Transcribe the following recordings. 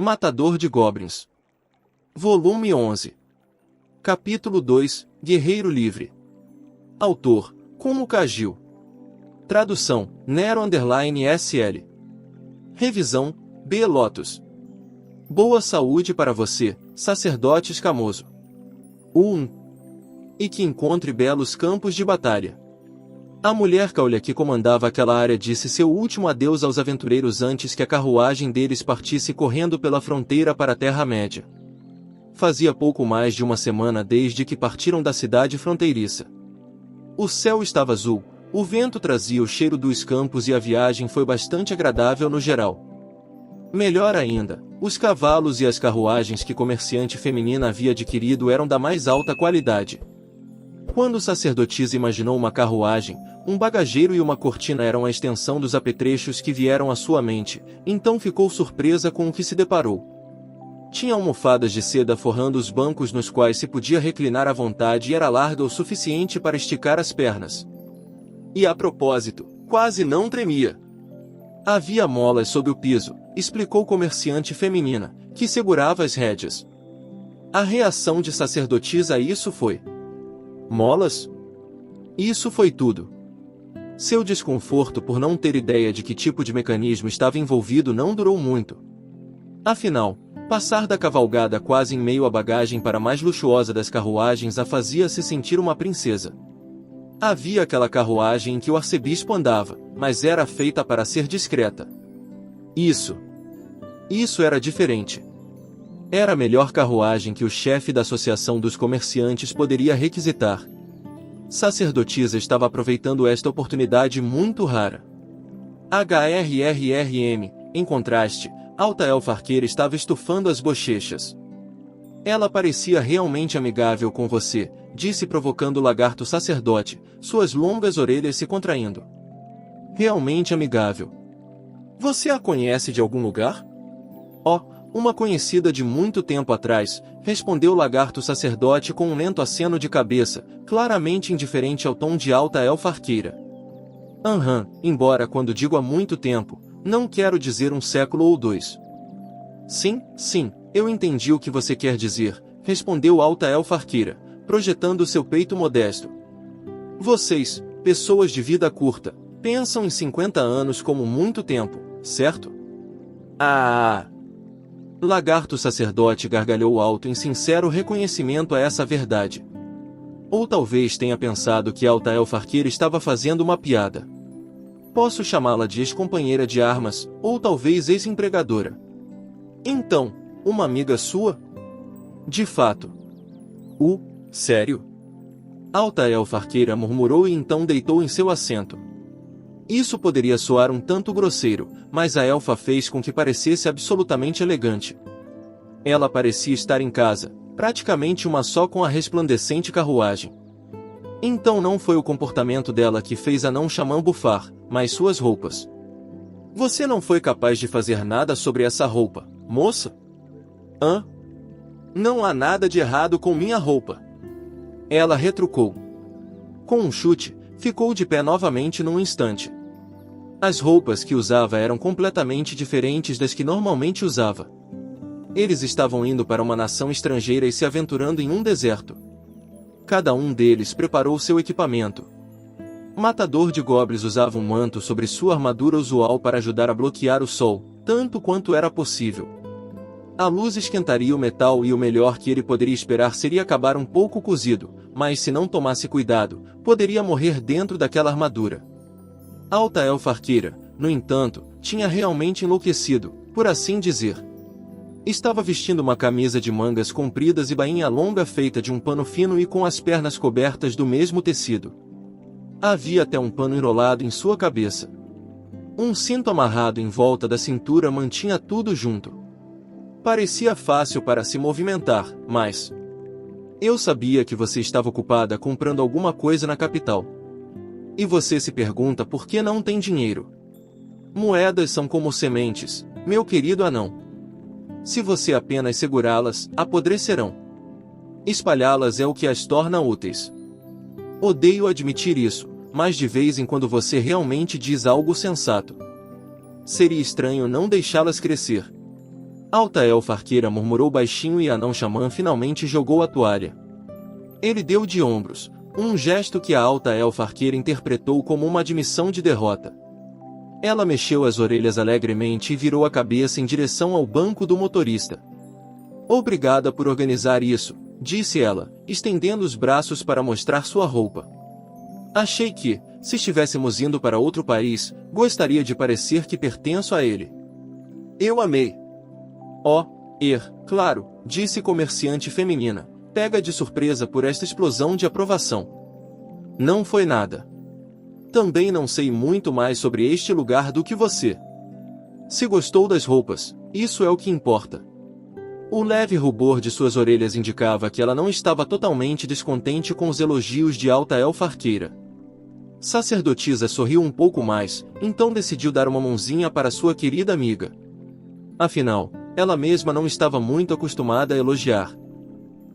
Matador de Goblins. Volume 11. Capítulo 2, Guerreiro Livre. Autor, Kumo Kagil. Tradução, Nero_SL. Revisão, B. Lotus. Boa saúde para você, sacerdote escamoso. E que encontre belos campos de batalha. A mulher caolha que comandava aquela área disse seu último adeus aos aventureiros antes que a carruagem deles partisse correndo pela fronteira para a Terra-média. Fazia pouco mais de uma semana desde que partiram da cidade fronteiriça. O céu estava azul, o vento trazia o cheiro dos campos e a viagem foi bastante agradável no geral. Melhor ainda, os cavalos e as carruagens que a comerciante feminina havia adquirido eram da mais alta qualidade. Quando sacerdotisa imaginou uma carruagem, um bagageiro e uma cortina eram a extensão dos apetrechos que vieram à sua mente, então ficou surpresa com o que se deparou. Tinha almofadas de seda forrando os bancos nos quais se podia reclinar à vontade e era larga o suficiente para esticar as pernas. E a propósito, quase não tremia. Havia molas sob o piso, explicou comerciante feminina, que segurava as rédeas. A reação de sacerdotisa a isso foi: molas? Isso foi tudo. Seu desconforto por não ter ideia de que tipo de mecanismo estava envolvido não durou muito. Afinal, passar da cavalgada quase em meio à bagagem para a mais luxuosa das carruagens a fazia se sentir uma princesa. Havia aquela carruagem em que o arcebispo andava, mas era feita para ser discreta. Isso era diferente. Era a melhor carruagem que o chefe da Associação dos Comerciantes poderia requisitar. Sacerdotisa estava aproveitando esta oportunidade muito rara. Em contraste, Alta Elfa Arqueira estava estufando as bochechas. Ela parecia realmente amigável com você, disse provocando o lagarto sacerdote, suas longas orelhas se contraindo. Realmente amigável. Você a conhece de algum lugar? Uma conhecida de muito tempo atrás, respondeu o lagarto sacerdote com um lento aceno de cabeça, claramente indiferente ao tom de Alta Elfa Arqueira. Embora quando digo há muito tempo, não quero dizer um século ou dois. Sim, eu entendi o que você quer dizer, respondeu Alta Elfa Arqueira, projetando seu peito modesto. Vocês, pessoas de vida curta, pensam em 50 anos como muito tempo, certo? Lagarto sacerdote gargalhou alto em sincero reconhecimento a essa verdade. Ou talvez tenha pensado que Alta Elfa Arqueira estava fazendo uma piada. Posso chamá-la de ex-companheira de armas, ou talvez ex-empregadora. Então, uma amiga sua? De fato. Sério? Alta Elfa Arqueira murmurou e então deitou em seu assento. Isso poderia soar um tanto grosseiro, mas a elfa fez com que parecesse absolutamente elegante. Ela parecia estar em casa, praticamente uma só com a resplandecente carruagem. Então não foi o comportamento dela que fez a não xamã bufar, mas suas roupas. Você não foi capaz de fazer nada sobre essa roupa, moça? Não há nada de errado com minha roupa. Ela retrucou. Com um chute, ficou de pé novamente num instante. As roupas que usava eram completamente diferentes das que normalmente usava. Eles estavam indo para uma nação estrangeira e se aventurando em um deserto. Cada um deles preparou seu equipamento. O matador de goblins usava um manto sobre sua armadura usual para ajudar a bloquear o sol, tanto quanto era possível. A luz esquentaria o metal e o melhor que ele poderia esperar seria acabar um pouco cozido, mas se não tomasse cuidado, poderia morrer dentro daquela armadura. Alta Elfa Arqueira, no entanto, tinha realmente enlouquecido, por assim dizer. Estava vestindo uma camisa de mangas compridas e bainha longa feita de um pano fino e com as pernas cobertas do mesmo tecido. Havia até um pano enrolado em sua cabeça. Um cinto amarrado em volta da cintura mantinha tudo junto. Parecia fácil para se movimentar, mas... Eu sabia que você estava ocupada comprando alguma coisa na capital. E você se pergunta por que não tem dinheiro. Moedas são como sementes, meu querido anão. Se você apenas segurá-las, apodrecerão. Espalhá-las é o que as torna úteis. Odeio admitir isso, mas de vez em quando você realmente diz algo sensato. Seria estranho não deixá-las crescer. Alta elfa arqueira murmurou baixinho e a anão xamã finalmente jogou a toalha. Ele deu de ombros, um gesto que a alta elfa arqueira interpretou como uma admissão de derrota. Ela mexeu as orelhas alegremente e virou a cabeça em direção ao banco do motorista. Obrigada por organizar isso, disse ela, estendendo os braços para mostrar sua roupa. Achei que, se estivéssemos indo para outro país, gostaria de parecer que pertenço a ele. Eu amei. Claro, disse comerciante feminina, pega de surpresa por esta explosão de aprovação. Não foi nada. Também não sei muito mais sobre este lugar do que você. Se gostou das roupas, isso é o que importa. O leve rubor de suas orelhas indicava que ela não estava totalmente descontente com os elogios de alta elfa arqueira. Sacerdotisa sorriu um pouco mais, então decidiu dar uma mãozinha para sua querida amiga. Afinal, ela mesma não estava muito acostumada a elogiar.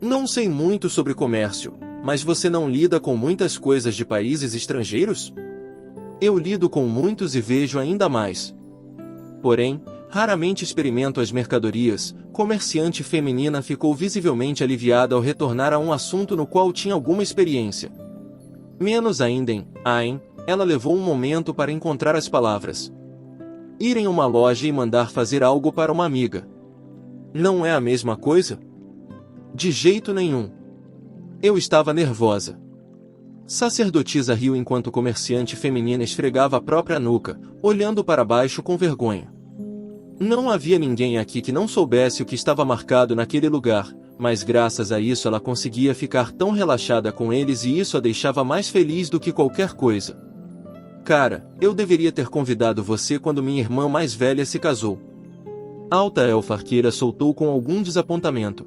Não sei muito sobre comércio, mas você não lida com muitas coisas de países estrangeiros? Eu lido com muitos e vejo ainda mais. Porém, raramente experimento as mercadorias. Comerciante feminina ficou visivelmente aliviada ao retornar a um assunto no qual tinha alguma experiência. Menos ainda em Ain, ela levou um momento para encontrar as palavras. Ir em uma loja e mandar fazer algo para uma amiga. Não é a mesma coisa? De jeito nenhum. Eu estava nervosa. Sacerdotisa riu enquanto comerciante feminina esfregava a própria nuca, olhando para baixo com vergonha. Não havia ninguém aqui que não soubesse o que estava marcado naquele lugar, mas graças a isso ela conseguia ficar tão relaxada com eles e isso a deixava mais feliz do que qualquer coisa. Cara, eu deveria ter convidado você quando minha irmã mais velha se casou. Alta elfa arqueira soltou com algum desapontamento.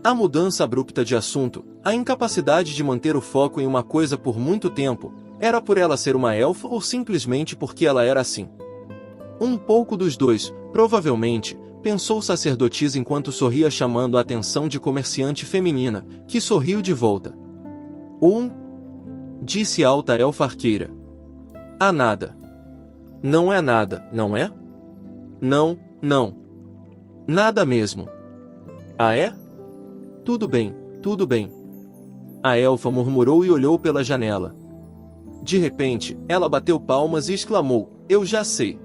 A mudança abrupta de assunto, a incapacidade de manter o foco em uma coisa por muito tempo, era por ela ser uma elfa ou simplesmente porque ela era assim? Um pouco dos dois, provavelmente, pensou sacerdotisa enquanto sorria chamando a atenção de comerciante feminina, que sorriu de volta. Disse alta elfa arqueira. Ah, nada. Não é nada, não é? Não. Nada mesmo. Ah, é? Tudo bem. A elfa murmurou e olhou pela janela. De repente, ela bateu palmas e exclamou, eu já sei.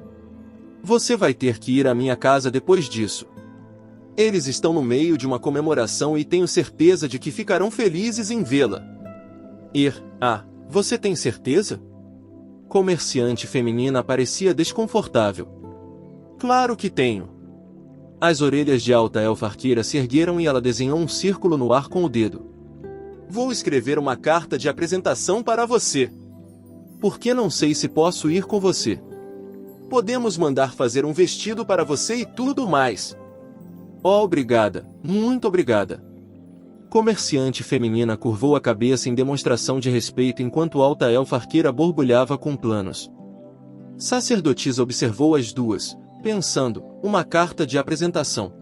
Você vai ter que ir à minha casa depois disso. Eles estão no meio de uma comemoração e tenho certeza de que ficarão felizes em vê-la. Você tem certeza? Comerciante feminina parecia desconfortável. Claro que tenho. As orelhas de alta elfa arqueira se ergueram e ela desenhou um círculo no ar com o dedo. Vou escrever uma carta de apresentação para você. Por que não sei se posso ir com você? Podemos mandar fazer um vestido para você e tudo mais. Obrigada, muito obrigada. Comerciante feminina curvou a cabeça em demonstração de respeito enquanto alta elfa arqueira borbulhava com planos. Sacerdotisa observou as duas, pensando, uma carta de apresentação.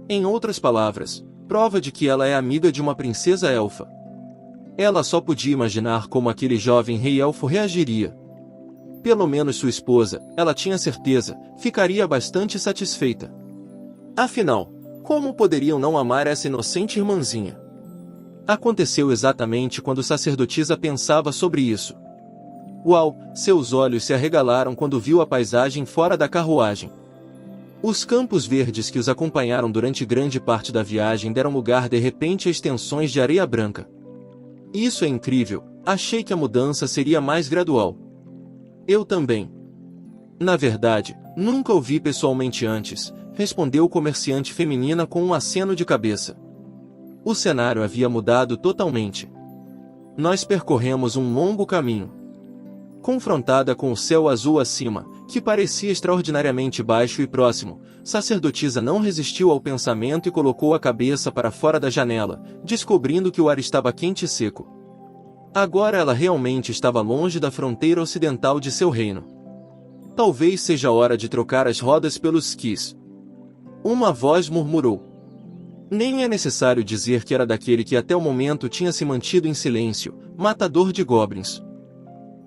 Em outras palavras, prova de que ela é amiga de uma princesa elfa. Ela só podia imaginar como aquele jovem rei elfo reagiria. Pelo menos sua esposa, ela tinha certeza, ficaria bastante satisfeita. Afinal, como poderiam não amar essa inocente irmãzinha? Aconteceu exatamente quando sacerdotisa pensava sobre isso. Uau, seus olhos se arregalaram quando viu a paisagem fora da carruagem. Os campos verdes que os acompanharam durante grande parte da viagem deram lugar de repente a extensões de areia branca. Isso é incrível, achei que a mudança seria mais gradual. Eu também. Na verdade, nunca o vi pessoalmente antes, respondeu o comerciante feminina com um aceno de cabeça. O cenário havia mudado totalmente. Nós percorremos um longo caminho. Confrontada com o céu azul acima, que parecia extraordinariamente baixo e próximo, sacerdotisa não resistiu ao pensamento e colocou a cabeça para fora da janela, descobrindo que o ar estava quente e seco. Agora ela realmente estava longe da fronteira ocidental de seu reino. Talvez seja hora de trocar as rodas pelos esquis. Uma voz murmurou. Nem é necessário dizer que era daquele que até o momento tinha se mantido em silêncio, matador de goblins.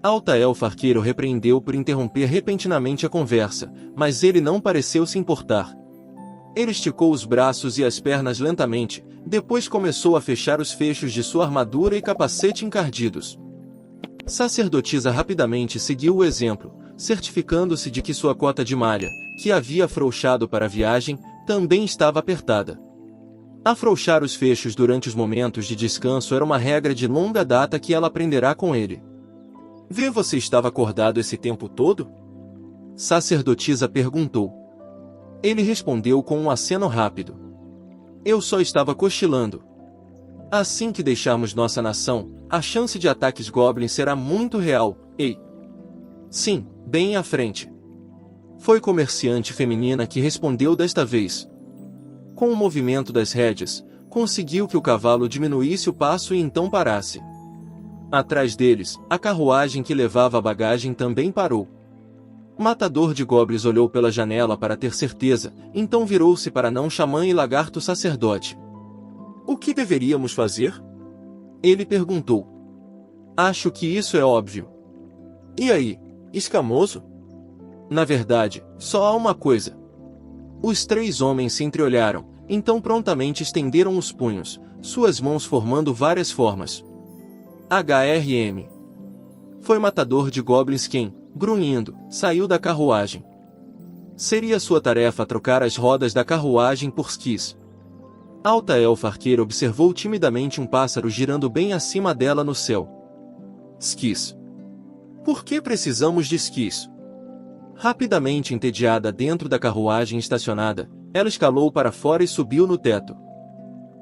Alta elfa arqueiro repreendeu por interromper repentinamente a conversa, mas ele não pareceu se importar. Ele esticou os braços e as pernas lentamente, depois começou a fechar os fechos de sua armadura e capacete encardidos. Sacerdotisa rapidamente seguiu o exemplo, certificando-se de que sua cota de malha, que havia afrouxado para a viagem, também estava apertada. Afrouxar os fechos durante os momentos de descanso era uma regra de longa data que ela aprenderá com ele. Vê, você estava acordado esse tempo todo? Sacerdotisa perguntou. Ele respondeu com um aceno rápido. Eu só estava cochilando. Assim que deixarmos nossa nação, a chance de ataques goblins será muito real, ei. Sim, bem à frente. Foi comerciante feminina que respondeu desta vez. Com o movimento das rédeas, conseguiu que o cavalo diminuísse o passo e então parasse. Atrás deles, a carruagem que levava a bagagem também parou. Matador de Goblins olhou pela janela para ter certeza, então virou-se para Não Xamã e Lagarto Sacerdote. O que deveríamos fazer? Ele perguntou. Acho que isso é óbvio. E aí, Escamoso? Na verdade, só há uma coisa. Os três homens se entreolharam, então prontamente estenderam os punhos, suas mãos formando várias formas. HRM. Foi Matador de Goblins quem, grunhindo, saiu da carruagem. Seria sua tarefa trocar as rodas da carruagem por skis. Alta Elfa Arqueira observou timidamente um pássaro girando bem acima dela no céu. Skis. Por que precisamos de skis? Rapidamente entediada dentro da carruagem estacionada, ela escalou para fora e subiu no teto.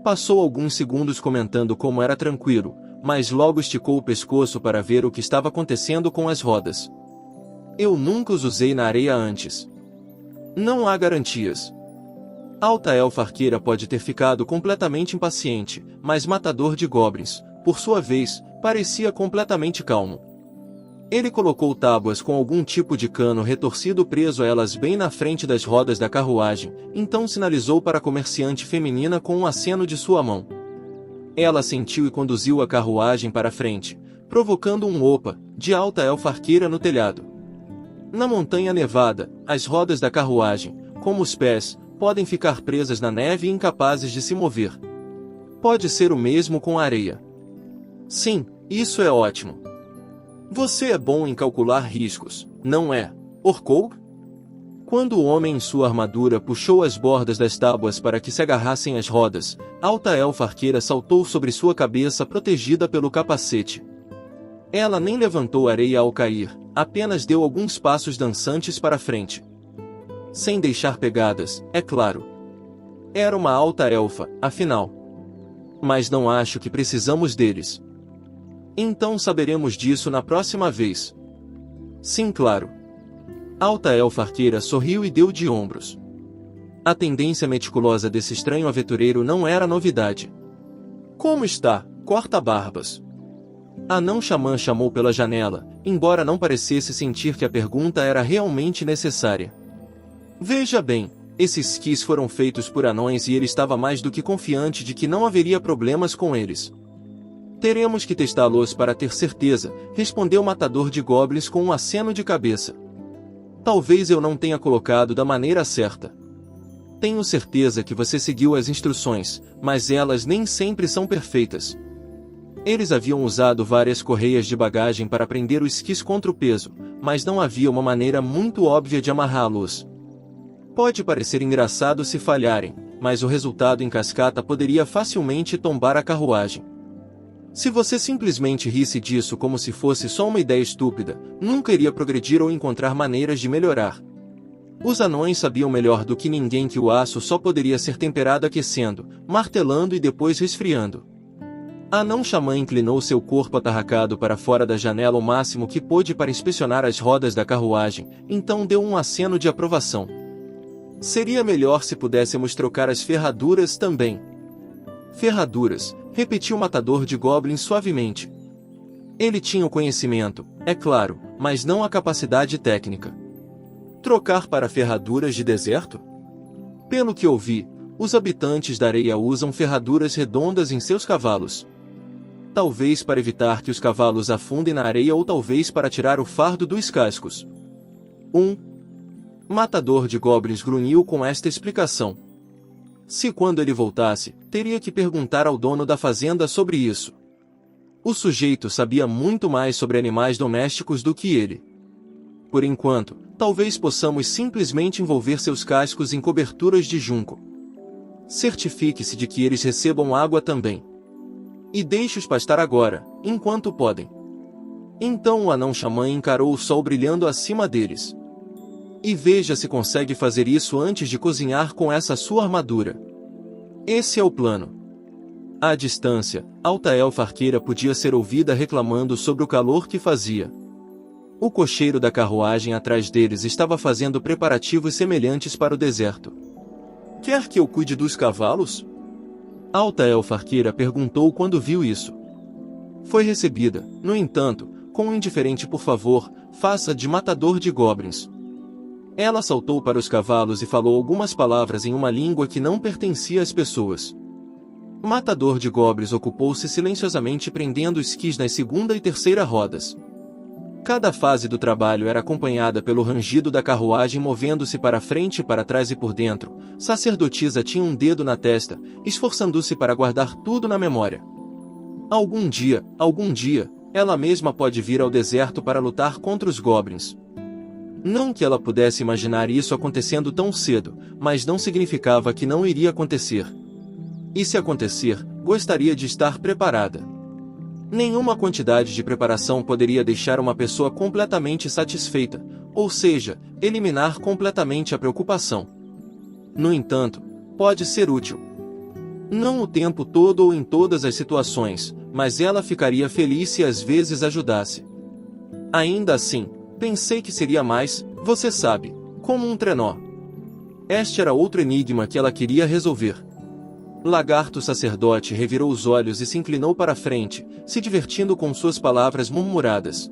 Passou alguns segundos comentando como era tranquilo, mas logo esticou o pescoço para ver o que estava acontecendo com as rodas. Eu nunca os usei na areia antes. Não há garantias. Alta Elfa Arqueira pode ter ficado completamente impaciente, mas Matador de Goblins, por sua vez, parecia completamente calmo. Ele colocou tábuas com algum tipo de cano retorcido preso a elas bem na frente das rodas da carruagem, então sinalizou para a comerciante feminina com um aceno de sua mão. Ela assentiu e conduziu a carruagem para frente, provocando um opa de Alta Elfa Arqueira no telhado. Na montanha nevada, as rodas da carruagem, como os pés, podem ficar presas na neve e incapazes de se mover. Pode ser o mesmo com a areia. Sim, isso é ótimo. Você é bom em calcular riscos, não é, Orkoug? Quando o homem em sua armadura puxou as bordas das tábuas para que se agarrassem às rodas, Alta Elfa Arqueira saltou sobre sua cabeça protegida pelo capacete. Ela nem levantou areia ao cair, apenas deu alguns passos dançantes para frente. Sem deixar pegadas, é claro. Era uma alta elfa, afinal. Mas não acho que precisamos deles. Então saberemos disso na próxima vez. Sim, claro. Alta Elfa Arqueira sorriu e deu de ombros. A tendência meticulosa desse estranho aventureiro não era novidade. Como está, corta-barbas? A Não Xamã chamou pela janela, embora não parecesse sentir que a pergunta era realmente necessária. Veja bem, esses skis foram feitos por anões e ele estava mais do que confiante de que não haveria problemas com eles. Teremos que testá-los para ter certeza, respondeu o Matador de Goblins com um aceno de cabeça. Talvez eu não tenha colocado da maneira certa. Tenho certeza que você seguiu as instruções, mas elas nem sempre são perfeitas. Eles haviam usado várias correias de bagagem para prender os skis contra o peso, mas não havia uma maneira muito óbvia de amarrá-los. Pode parecer engraçado se falharem, mas o resultado em cascata poderia facilmente tombar a carruagem. Se você simplesmente risse disso como se fosse só uma ideia estúpida, nunca iria progredir ou encontrar maneiras de melhorar. Os anões sabiam melhor do que ninguém que o aço só poderia ser temperado aquecendo, martelando e depois resfriando. A Não Xamã inclinou seu corpo atarracado para fora da janela o máximo que pôde para inspecionar as rodas da carruagem, então deu um aceno de aprovação. Seria melhor se pudéssemos trocar as ferraduras também. Ferraduras, repetiu o Matador de Goblins suavemente. Ele tinha o conhecimento, é claro, mas não a capacidade técnica. Trocar para ferraduras de deserto? Pelo que ouvi, os habitantes da areia usam ferraduras redondas em seus cavalos. Talvez para evitar que os cavalos afundem na areia ou talvez para tirar o fardo dos cascos. Matador de Goblins grunhiu com esta explicação. Se quando ele voltasse, teria que perguntar ao dono da fazenda sobre isso. O sujeito sabia muito mais sobre animais domésticos do que ele. Por enquanto, talvez possamos simplesmente envolver seus cascos em coberturas de junco. Certifique-se de que eles recebam água também. E deixe-os pastar agora, enquanto podem. Então o anão xamã encarou o sol brilhando acima deles. E veja se consegue fazer isso antes de cozinhar com essa sua armadura. Esse é o plano. À distância, Alta Elfa Arqueira podia ser ouvida reclamando sobre o calor que fazia. O cocheiro da carruagem atrás deles estava fazendo preparativos semelhantes para o deserto. Quer que eu cuide dos cavalos? Alta Elfa Arqueira perguntou quando viu isso. Foi recebida, no entanto, com um indiferente por favor, faça de matador de goblins. Ela saltou para os cavalos e falou algumas palavras em uma língua que não pertencia às pessoas. O matador de goblins ocupou-se silenciosamente prendendo os esquis nas segunda e terceira rodas. Cada fase do trabalho era acompanhada pelo rangido da carruagem movendo-se para frente, para trás e por dentro. Sacerdotisa tinha um dedo na testa, esforçando-se para guardar tudo na memória. Algum dia, ela mesma pode vir ao deserto para lutar contra os goblins. Não que ela pudesse imaginar isso acontecendo tão cedo, mas não significava que não iria acontecer. E se acontecer, gostaria de estar preparada. Nenhuma quantidade de preparação poderia deixar uma pessoa completamente satisfeita, ou seja, eliminar completamente a preocupação. No entanto, pode ser útil. Não o tempo todo ou em todas as situações, mas ela ficaria feliz se às vezes ajudasse. Ainda assim, pensei que seria mais, você sabe, como um trenó. Este era outro enigma que ela queria resolver. Lagarto Sacerdote revirou os olhos e se inclinou para a frente, se divertindo com suas palavras murmuradas.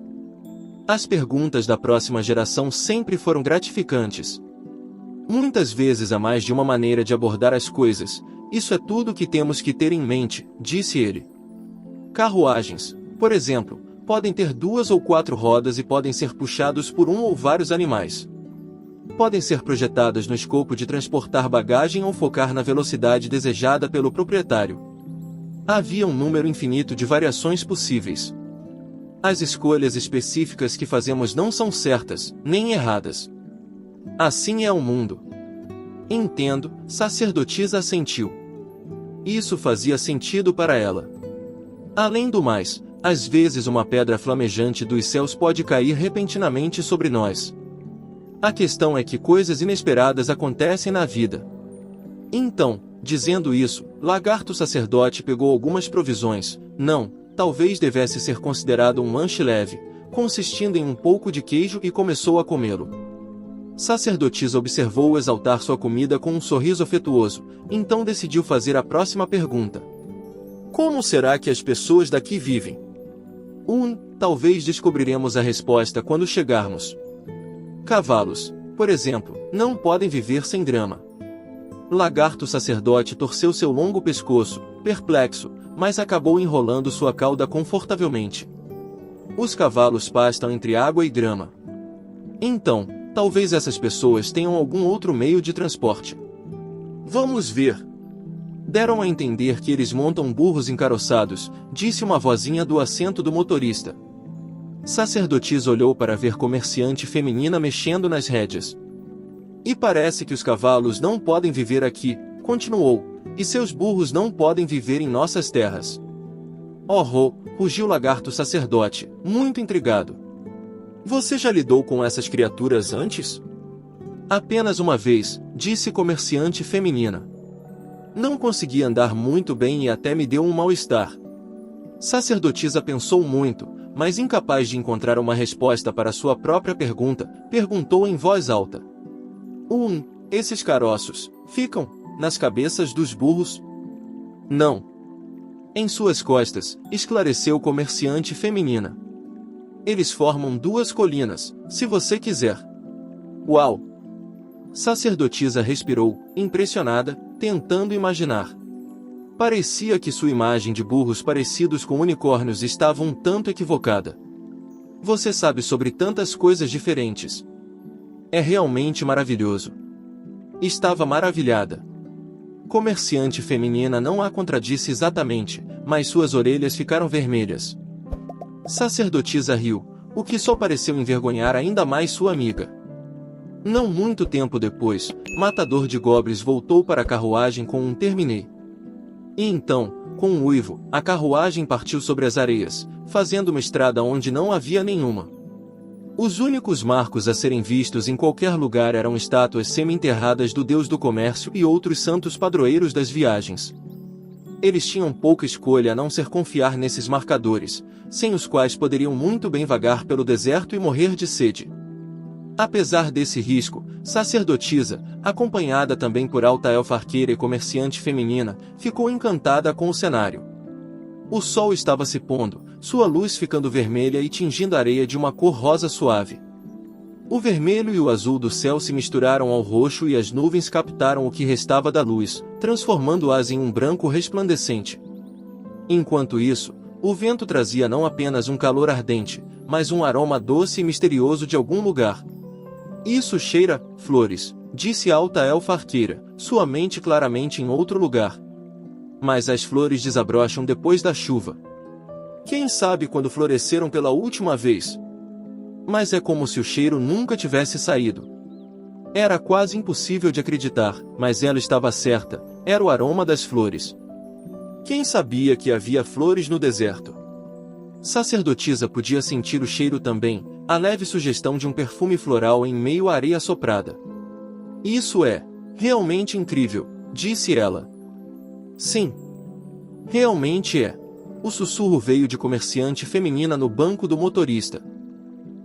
As perguntas da próxima geração sempre foram gratificantes. Muitas vezes há mais de uma maneira de abordar as coisas, isso é tudo que temos que ter em mente, disse ele. Carruagens, por exemplo, podem ter 2 ou 4 rodas e podem ser puxados por um ou vários animais. Podem ser projetadas no escopo de transportar bagagem ou focar na velocidade desejada pelo proprietário. Havia um número infinito de variações possíveis. As escolhas específicas que fazemos não são certas, nem erradas. Assim é o mundo. Entendo, sacerdotisa assentiu. Isso fazia sentido para ela. Além do mais, às vezes uma pedra flamejante dos céus pode cair repentinamente sobre nós. A questão é que coisas inesperadas acontecem na vida. Então, dizendo isso, Lagarto Sacerdote pegou algumas provisões. Não, talvez devesse ser considerado um lanche leve, consistindo em um pouco de queijo, e começou a comê-lo. Sacerdotisa observou-o exaltar sua comida com um sorriso afetuoso, então decidiu fazer a próxima pergunta. Como será que as pessoas daqui vivem? Talvez descobriremos a resposta quando chegarmos. Cavalos, por exemplo, não podem viver sem grama. Lagarto Sacerdote torceu seu longo pescoço, perplexo, mas acabou enrolando sua cauda confortavelmente. Os cavalos pastam entre água e grama. Então, talvez essas pessoas tenham algum outro meio de transporte. Vamos ver. Deram a entender que eles montam burros encaroçados, disse uma vozinha do assento do motorista. Sacerdotisa olhou para ver comerciante feminina mexendo nas rédeas. E parece que os cavalos não podem viver aqui, continuou, e seus burros não podem viver em nossas terras. Rugiu Lagarto Sacerdote, muito intrigado. Você já lidou com essas criaturas antes? Apenas uma vez, disse comerciante feminina. Não consegui andar muito bem e até me deu um mal-estar. Sacerdotisa pensou muito, mas incapaz de encontrar uma resposta para sua própria pergunta, perguntou em voz alta. Esses caroços, ficam nas cabeças dos burros? Não. Em suas costas, esclareceu o comerciante feminina. Eles formam 2 colinas, se você quiser. Uau! Sacerdotisa respirou, impressionada, tentando imaginar. Parecia que sua imagem de burros parecidos com unicórnios estava um tanto equivocada. Você sabe sobre tantas coisas diferentes. É realmente maravilhoso. Estava maravilhada. Comerciante feminina não a contradisse exatamente, mas suas orelhas ficaram vermelhas. Sacerdotisa riu, o que só pareceu envergonhar ainda mais sua amiga. Não muito tempo depois, Matador de Goblins voltou para a carruagem com um terminei. E então, com um uivo, a carruagem partiu sobre as areias, fazendo uma estrada onde não havia nenhuma. Os únicos marcos a serem vistos em qualquer lugar eram estátuas semi-enterradas do deus do comércio e outros santos padroeiros das viagens. Eles tinham pouca escolha a não ser confiar nesses marcadores, sem os quais poderiam muito bem vagar pelo deserto e morrer de sede. Apesar desse risco, sacerdotisa, acompanhada também por alta elfa arqueira e comerciante feminina, ficou encantada com o cenário. O sol estava se pondo, sua luz ficando vermelha e tingindo a areia de uma cor rosa suave. O vermelho e o azul do céu se misturaram ao roxo e as nuvens captaram o que restava da luz, transformando-as em um branco resplandecente. Enquanto isso, o vento trazia não apenas um calor ardente, mas um aroma doce e misterioso de algum lugar. Isso cheira flores, disse a alta elfa arqueira, sua mente claramente em outro lugar. Mas as flores desabrocham depois da chuva. Quem sabe quando floresceram pela última vez? Mas é como se o cheiro nunca tivesse saído. Era quase impossível de acreditar, mas ela estava certa, era o aroma das flores. Quem sabia que havia flores no deserto? Sacerdotisa podia sentir o cheiro também, a leve sugestão de um perfume floral em meio à areia soprada. Isso é realmente incrível, disse ela. Sim. Realmente é. O sussurro veio de comerciante feminina no banco do motorista.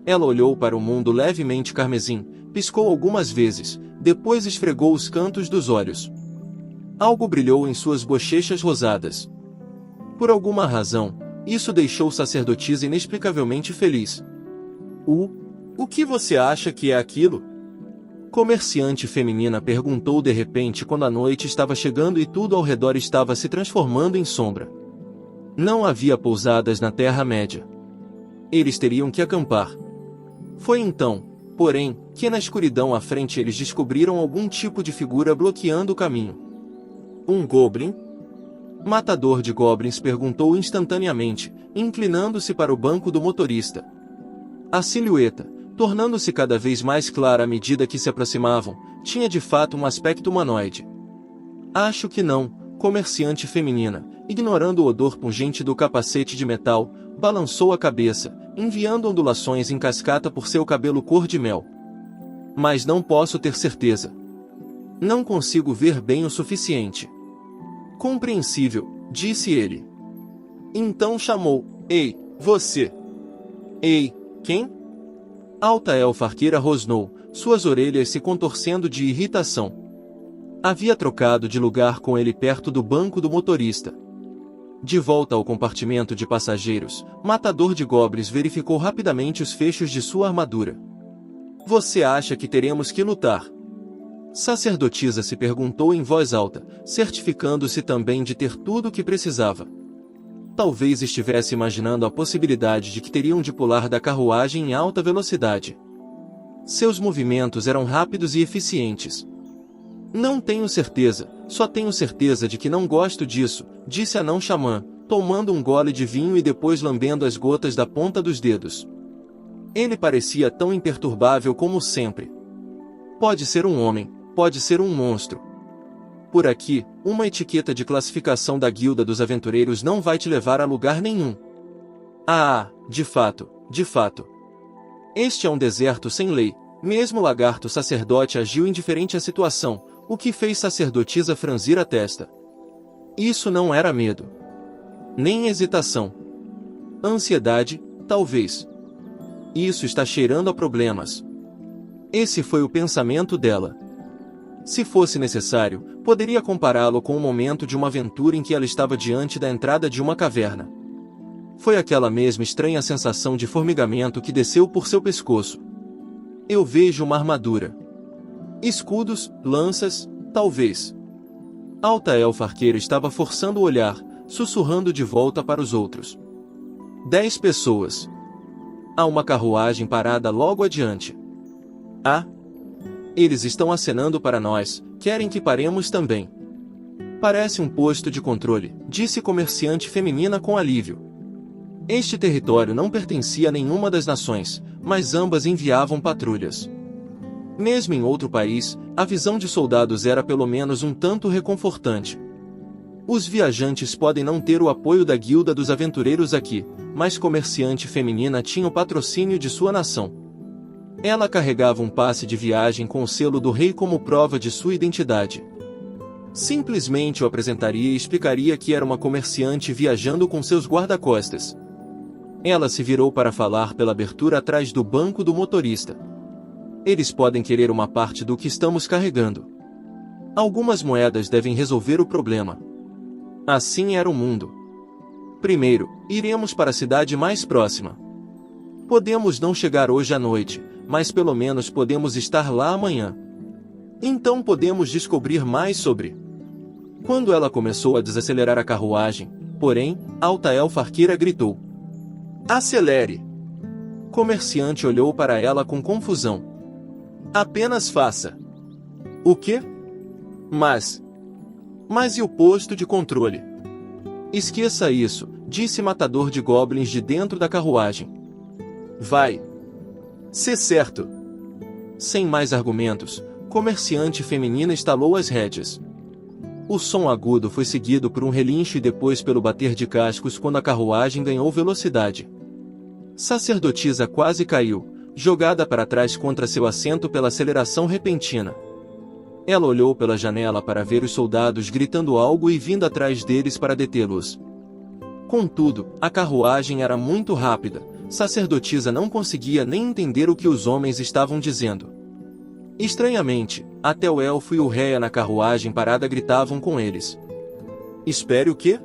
Ela olhou para o mundo levemente carmesim, piscou algumas vezes, depois esfregou os cantos dos olhos. Algo brilhou em suas bochechas rosadas. Por alguma razão, isso deixou sacerdotisa inexplicavelmente feliz. O que você acha que é aquilo? Comerciante feminina perguntou de repente quando a noite estava chegando e tudo ao redor estava se transformando em sombra. Não havia pousadas na Terra-média. Eles teriam que acampar. Foi então, porém, que na escuridão à frente eles descobriram algum tipo de figura bloqueando o caminho. Um goblin? Matador de Goblins perguntou instantaneamente, inclinando-se para o banco do motorista. A silhueta, tornando-se cada vez mais clara à medida que se aproximavam, tinha de fato um aspecto humanoide. Acho que não, comerciante feminina, ignorando o odor pungente do capacete de metal, balançou a cabeça, enviando ondulações em cascata por seu cabelo cor de mel. Mas não posso ter certeza. Não consigo ver bem o suficiente. Compreensível, disse ele. Então chamou, ei, você. Ei, quem? Alta elfa arqueira rosnou, suas orelhas se contorcendo de irritação. Havia trocado de lugar com ele perto do banco do motorista. De volta ao compartimento de passageiros, Matador de Goblins verificou rapidamente os fechos de sua armadura. Você acha que teremos que lutar? Sacerdotisa se perguntou em voz alta, certificando-se também de ter tudo o que precisava. Talvez estivesse imaginando a possibilidade de que teriam de pular da carruagem em alta velocidade. Seus movimentos eram rápidos e eficientes. Não tenho certeza, só tenho certeza de que não gosto disso, disse a não xamã, tomando um gole de vinho e depois lambendo as gotas da ponta dos dedos. Ele parecia tão imperturbável como sempre. Pode ser um homem, pode ser um monstro. Por aqui, uma etiqueta de classificação da Guilda dos Aventureiros não vai te levar a lugar nenhum. Ah, de fato, de fato. Este é um deserto sem lei, mesmo o lagarto sacerdote agiu indiferente à situação, o que fez sacerdotisa franzir a testa. Isso não era medo. Nem hesitação. Ansiedade, talvez. Isso está cheirando a problemas. Esse foi o pensamento dela. Se fosse necessário, poderia compará-lo com o momento de uma aventura em que ela estava diante da entrada de uma caverna. Foi aquela mesma estranha sensação de formigamento que desceu por seu pescoço. Eu vejo uma armadura. Escudos, lanças, talvez. Alta elfa arqueira estava forçando o olhar, sussurrando de volta para os outros. 10 pessoas. Há uma carruagem parada logo adiante. Ah! Eles estão acenando para nós, querem que paremos também. Parece um posto de controle, disse comerciante feminina com alívio. Este território não pertencia a nenhuma das nações, mas ambas enviavam patrulhas. Mesmo em outro país, a visão de soldados era pelo menos um tanto reconfortante. Os viajantes podem não ter o apoio da guilda dos aventureiros aqui, mas comerciante feminina tinha o patrocínio de sua nação. Ela carregava um passe de viagem com o selo do rei como prova de sua identidade. Simplesmente o apresentaria e explicaria que era uma comerciante viajando com seus guarda-costas. Ela se virou para falar pela abertura atrás do banco do motorista. Eles podem querer uma parte do que estamos carregando. Algumas moedas devem resolver o problema. Assim era o mundo. Primeiro, iremos para a cidade mais próxima. Podemos não chegar hoje à noite, mas pelo menos podemos estar lá amanhã. Então podemos descobrir mais sobre. Quando ela começou a desacelerar a carruagem, porém, Altaelfa Arqueira gritou: "Acelere!" Comerciante olhou para ela com confusão. "Apenas faça." "O quê?" Mas e o posto de controle?" "Esqueça isso", disse Matador de Goblins de dentro da carruagem. "Vai ser certo." Sem mais argumentos, comerciante feminina estalou as rédeas. O som agudo foi seguido por um relincho e depois pelo bater de cascos quando a carruagem ganhou velocidade. Sacerdotisa quase caiu, jogada para trás contra seu assento pela aceleração repentina. Ela olhou pela janela para ver os soldados gritando algo e vindo atrás deles para detê-los. Contudo, a carruagem era muito rápida, sacerdotisa não conseguia nem entender o que os homens estavam dizendo. Estranhamente, até o elfo e o réia na carruagem parada gritavam com eles. "Espere o quê?"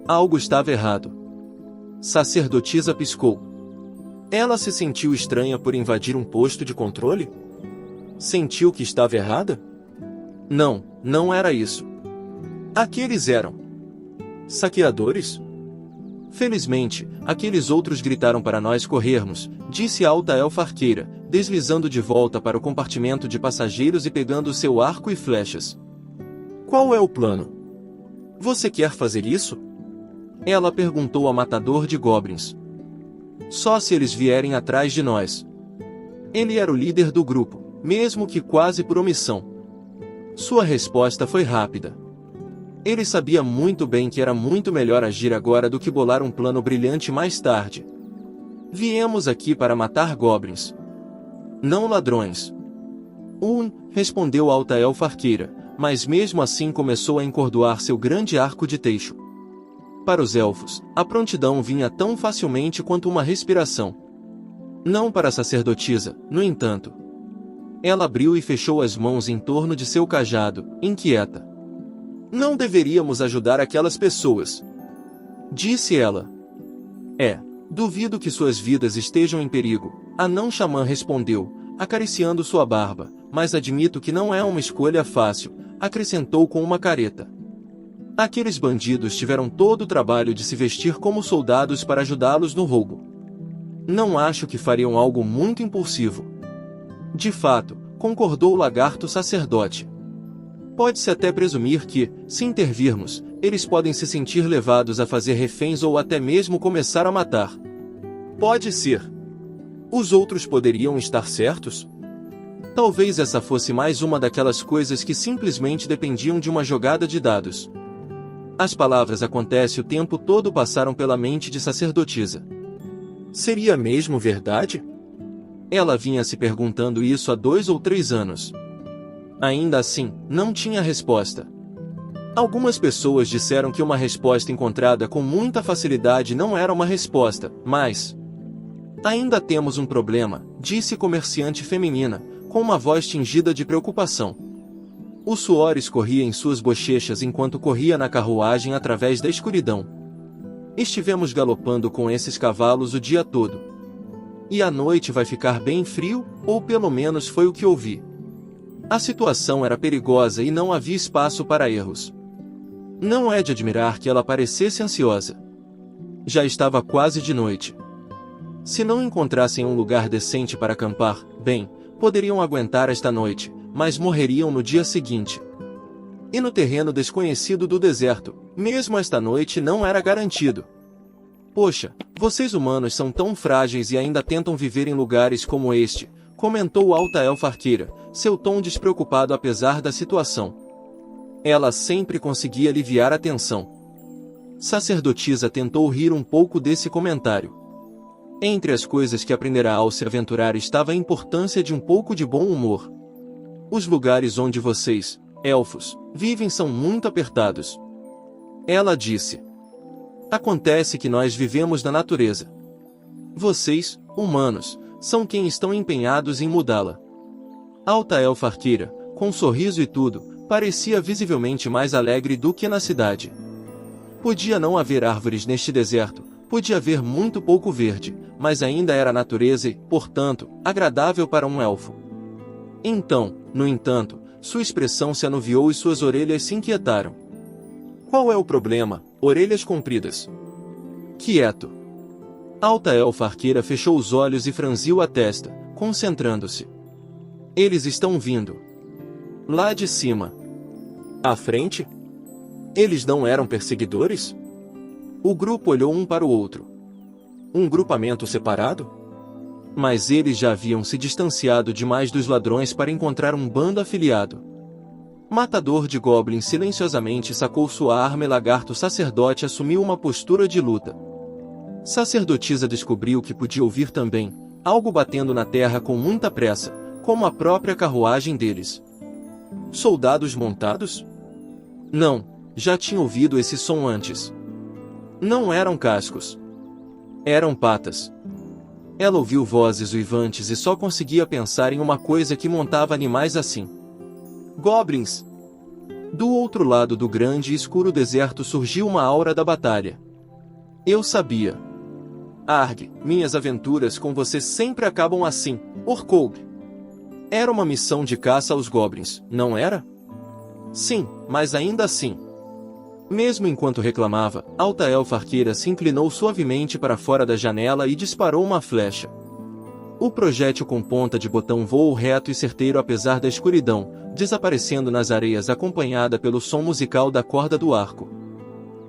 Algo estava errado. Sacerdotisa piscou. Ela se sentiu estranha por invadir um posto de controle? Sentiu que estava errada? Não, não era isso. Aqueles eram saqueadores? Felizmente, aqueles outros gritaram para nós corrermos, disse a Altaelfa Arqueira, deslizando de volta para o compartimento de passageiros e pegando seu arco e flechas. "Qual é o plano? Você quer fazer isso?" Ela perguntou ao matador de goblins. "Só se eles vierem atrás de nós." Ele era o líder do grupo, mesmo que quase por omissão. Sua resposta foi rápida. Ele sabia muito bem que era muito melhor agir agora do que bolar um plano brilhante mais tarde. "Viemos aqui para matar goblins. Não ladrões." Respondeu Altaelfa Arqueira, mas mesmo assim começou a encordoar seu grande arco de teixo. Para os elfos, a prontidão vinha tão facilmente quanto uma respiração. Não para a sacerdotisa, no entanto. Ela abriu e fechou as mãos em torno de seu cajado, inquieta. "Não deveríamos ajudar aquelas pessoas?" disse ela. Duvido que suas vidas estejam em perigo", a não-xamã respondeu, acariciando sua barba, "mas admito que não é uma escolha fácil", acrescentou com uma careta. "Aqueles bandidos tiveram todo o trabalho de se vestir como soldados para ajudá-los no roubo. Não acho que fariam algo muito impulsivo." "De fato", concordou o lagarto sacerdote. "Pode-se até presumir que, se intervirmos, eles podem se sentir levados a fazer reféns ou até mesmo começar a matar." "Pode ser. Os outros poderiam estar certos?" Talvez essa fosse mais uma daquelas coisas que simplesmente dependiam de uma jogada de dados. As palavras "acontece" o tempo todo passaram pela mente de sacerdotisa. Seria mesmo verdade? Ela vinha se perguntando isso há 2 ou 3 anos. Ainda assim, não tinha resposta. Algumas pessoas disseram que uma resposta encontrada com muita facilidade não era uma resposta, mas... "Ainda temos um problema", disse comerciante feminina, com uma voz tingida de preocupação. O suor escorria em suas bochechas enquanto corria na carruagem através da escuridão. "Estivemos galopando com esses cavalos o dia todo. E à noite vai ficar bem frio, ou pelo menos foi o que ouvi." A situação era perigosa e não havia espaço para erros. Não é de admirar que ela parecesse ansiosa. Já estava quase de noite. Se não encontrassem um lugar decente para acampar, bem, poderiam aguentar esta noite, mas morreriam no dia seguinte. E no terreno desconhecido do deserto, mesmo esta noite não era garantido. Poxa, vocês humanos são tão frágeis e ainda tentam viver em lugares como este, comentou Altael Farqueira, seu tom despreocupado apesar da situação. Ela sempre conseguia aliviar a tensão. Sacerdotisa tentou rir um pouco desse comentário. Entre as coisas que aprenderá ao se aventurar estava a importância de um pouco de bom humor. Os lugares onde vocês, elfos, vivem são muito apertados. Ela disse. Acontece que nós vivemos na natureza. Vocês, humanos, são quem estão empenhados em mudá-la. Altael Farqueira, com um sorriso e tudo, parecia visivelmente mais alegre do que na cidade. Podia não haver árvores neste deserto, podia haver muito pouco verde, mas ainda era natureza e, portanto, agradável para um elfo. Então, no entanto, sua expressão se anuviou e suas orelhas se inquietaram. Qual é o problema, orelhas compridas? Quieto. Altael Farqueira fechou os olhos e franziu a testa, concentrando-se. Eles estão vindo. Lá de cima. À frente? Eles não eram perseguidores? O grupo olhou um para o outro. Um grupamento separado? Mas eles já haviam se distanciado demais dos ladrões para encontrar um bando afiliado. Matador de goblins silenciosamente sacou sua arma e lagarto sacerdote assumiu uma postura de luta. Sacerdotisa descobriu que podia ouvir também, algo batendo na terra com muita pressa, como a própria carruagem deles. Soldados montados? Não, já tinha ouvido esse som antes. Não eram cascos. Eram patas. Ela ouviu vozes uivantes e só conseguia pensar em uma coisa que montava animais assim. Goblins! Do outro lado do grande e escuro deserto surgiu uma aura da batalha. Eu sabia. Arg, minhas aventuras com você sempre acabam assim, Orkold. Era uma missão de caça aos goblins, não era? Sim, mas ainda assim. Mesmo enquanto reclamava, Altael Farqueira se inclinou suavemente para fora da janela e disparou uma flecha. O projétil com ponta de botão voou reto e certeiro apesar da escuridão, desaparecendo nas areias acompanhada pelo som musical da corda do arco.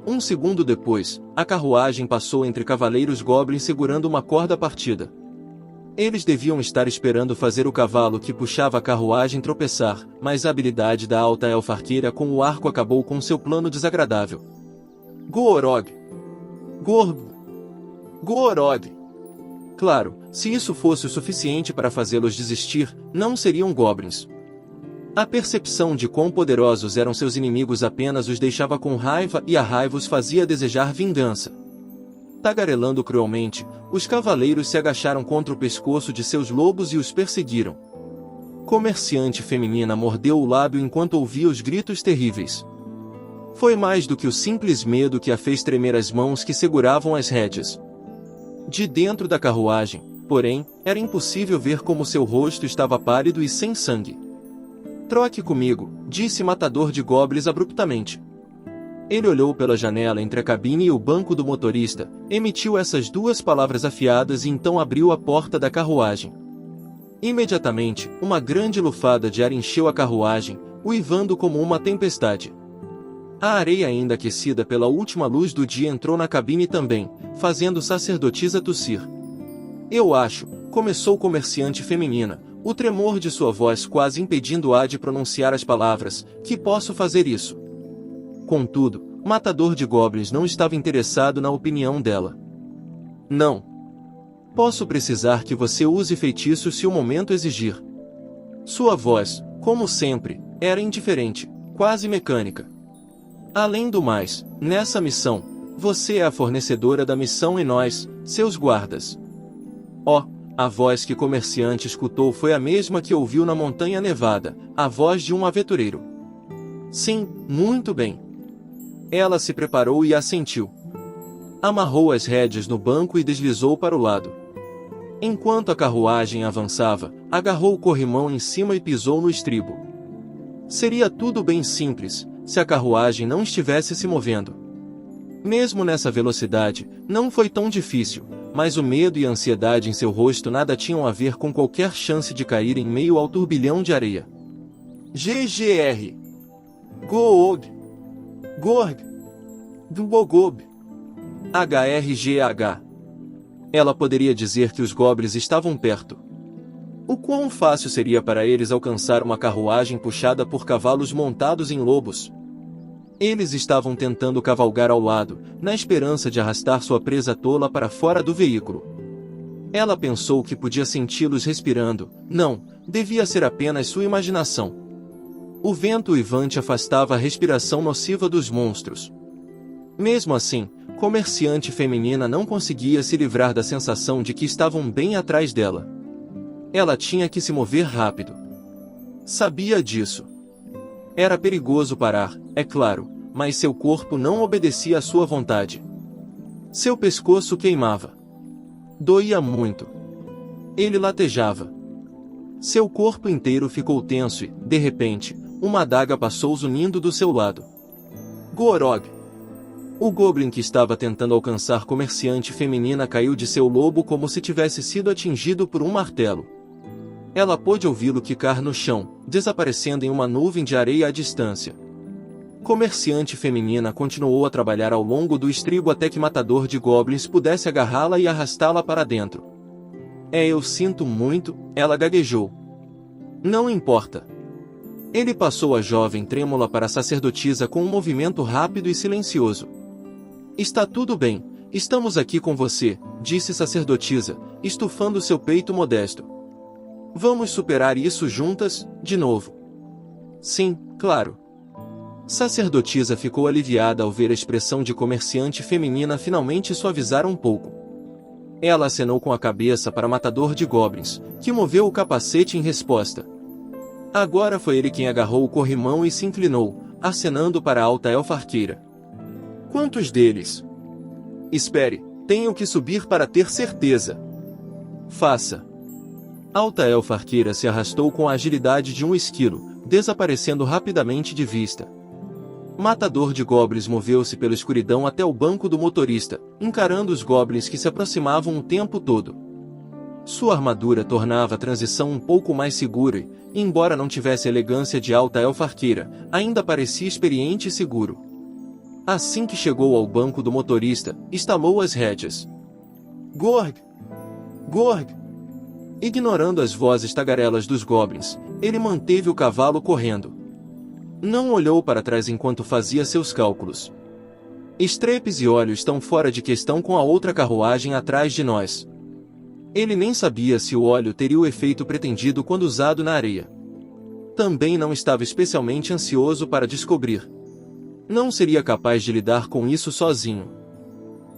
Um segundo depois, a carruagem passou entre cavaleiros goblins segurando uma corda partida. Eles deviam estar esperando fazer o cavalo que puxava a carruagem tropeçar, mas a habilidade da Altael Farqueira com o arco acabou com seu plano desagradável. Goorog! Goorog! Claro, se isso fosse o suficiente para fazê-los desistir, não seriam goblins. A percepção de quão poderosos eram seus inimigos apenas os deixava com raiva e a raiva os fazia desejar vingança. Tagarelando cruelmente, os cavaleiros se agacharam contra o pescoço de seus lobos e os perseguiram. Comerciante feminina mordeu o lábio enquanto ouvia os gritos terríveis. Foi mais do que o simples medo que a fez tremer as mãos que seguravam as rédeas. De dentro da carruagem, porém, era impossível ver como seu rosto estava pálido e sem sangue. Troque comigo, disse Matador de Goblins abruptamente. Ele olhou pela janela entre a cabine e o banco do motorista, emitiu essas duas palavras afiadas e então abriu a porta da carruagem. Imediatamente, uma grande lufada de ar encheu a carruagem, uivando como uma tempestade. A areia ainda aquecida pela última luz do dia entrou na cabine também, fazendo sacerdotisa tossir. Eu acho, começou o comerciante feminina, o tremor de sua voz quase impedindo-a de pronunciar as palavras, que posso fazer isso. Contudo, Matador de Goblins não estava interessado na opinião dela. Não. Posso precisar que você use feitiços se o momento exigir. Sua voz, como sempre, era indiferente, quase mecânica. Além do mais, nessa missão, você é a fornecedora da missão e nós, seus guardas. Oh, a voz que o comerciante escutou foi a mesma que ouviu na Montanha Nevada, a voz de um aventureiro. Sim, muito bem. Ela se preparou e assentiu. Amarrou as rédeas no banco e deslizou para o lado. Enquanto a carruagem avançava, agarrou o corrimão em cima e pisou no estribo. Seria tudo bem simples, se a carruagem não estivesse se movendo. Mesmo nessa velocidade, não foi tão difícil, mas o medo e a ansiedade em seu rosto nada tinham a ver com qualquer chance de cair em meio ao turbilhão de areia. GGR. Goog. Gorg. Dbogob. HRGH. Ela poderia dizer que os goblins estavam perto. O quão fácil seria para eles alcançar uma carruagem puxada por cavalos montados em lobos? Eles estavam tentando cavalgar ao lado, na esperança de arrastar sua presa tola para fora do veículo. Ela pensou que podia senti-los respirando. Não, devia ser apenas sua imaginação. O vento uivante afastava a respiração nociva dos monstros. Mesmo assim, comerciante feminina não conseguia se livrar da sensação de que estavam bem atrás dela. Ela tinha que se mover rápido. Sabia disso. Era perigoso parar, é claro, mas seu corpo não obedecia à sua vontade. Seu pescoço queimava. Doía muito. Ele latejava. Seu corpo inteiro ficou tenso e, de repente, uma adaga passou zunindo do seu lado. Gorog! O goblin que estava tentando alcançar comerciante feminina caiu de seu lobo como se tivesse sido atingido por um martelo. Ela pôde ouvi-lo quicar no chão, desaparecendo em uma nuvem de areia à distância. Comerciante feminina continuou a trabalhar ao longo do estribo até que matador de goblins pudesse agarrá-la e arrastá-la para dentro. Eu sinto muito, ela gaguejou. Não importa. Ele passou a jovem trêmula para a sacerdotisa com um movimento rápido e silencioso. Está tudo bem, estamos aqui com você, disse sacerdotisa, estufando seu peito modesto. Vamos superar isso juntas, de novo. Sim, claro. Sacerdotisa ficou aliviada ao ver a expressão de comerciante feminina finalmente suavizar um pouco. Ela acenou com a cabeça para matador de goblins, que moveu o capacete em resposta. Agora foi ele quem agarrou o corrimão e se inclinou, acenando para a alta elfa arqueira. Quantos deles? Espere, tenho que subir para ter certeza. Faça. Alta elfa arqueira se arrastou com a agilidade de um esquilo, desaparecendo rapidamente de vista. Matador de goblins moveu-se pela escuridão até o banco do motorista, encarando os goblins que se aproximavam o tempo todo. Sua armadura tornava a transição um pouco mais segura e, embora não tivesse a elegância de alta elfa arqueira, ainda parecia experiente e seguro. Assim que chegou ao banco do motorista, estalou as rédeas. Gorg! Gorg! Ignorando as vozes tagarelas dos goblins, ele manteve o cavalo correndo. Não olhou para trás enquanto fazia seus cálculos. Estrepes e óleo estão fora de questão com a outra carruagem atrás de nós. Ele nem sabia se o óleo teria o efeito pretendido quando usado na areia. Também não estava especialmente ansioso para descobrir. Não seria capaz de lidar com isso sozinho.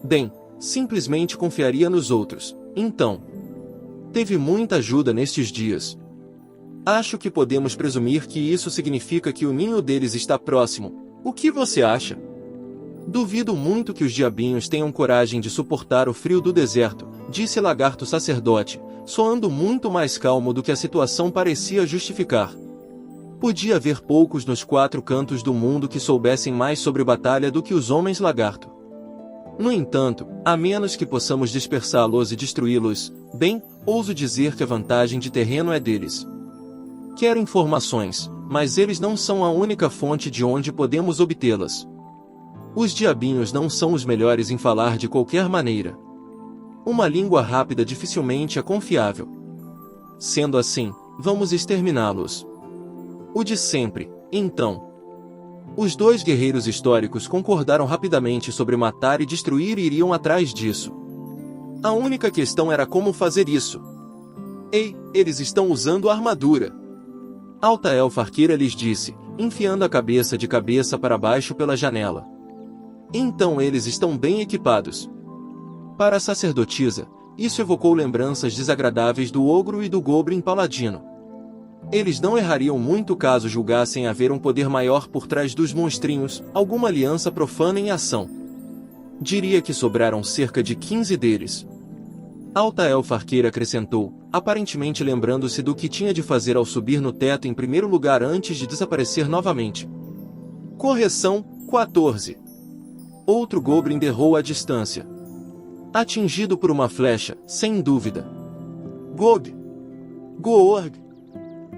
Bem, simplesmente confiaria nos outros, então. Teve muita ajuda nestes dias. Acho que podemos presumir que isso significa que o ninho deles está próximo. O que você acha? Duvido muito que os diabinhos tenham coragem de suportar o frio do deserto, disse Lagarto Sacerdote, soando muito mais calmo do que a situação parecia justificar. Podia haver poucos nos 4 cantos do mundo que soubessem mais sobre batalha do que os homens lagarto. No entanto, a menos que possamos dispersá-los e destruí-los, bem, ouso dizer que a vantagem de terreno é deles. Quero informações, mas eles não são a única fonte de onde podemos obtê-las. Os diabinhos não são os melhores em falar de qualquer maneira. Uma língua rápida dificilmente é confiável. Sendo assim, vamos exterminá-los. O de sempre, então. Os 2 guerreiros históricos concordaram rapidamente sobre matar e destruir e iriam atrás disso. A única questão era como fazer isso. Ei, eles estão usando armadura. Alta elfa arqueira lhes disse, enfiando a cabeça de cabeça para baixo pela janela. Então eles estão bem equipados. Para a sacerdotisa, isso evocou lembranças desagradáveis do ogro e do goblin paladino. Eles não errariam muito caso julgassem haver um poder maior por trás dos monstrinhos, alguma aliança profana em ação. Diria que sobraram cerca de 15 deles. Alta elfa arqueira acrescentou, aparentemente lembrando-se do que tinha de fazer ao subir no teto em primeiro lugar antes de desaparecer novamente. Correção, 14. Outro goblin derrou à distância. Atingido por uma flecha, sem dúvida. Gob! Goorg!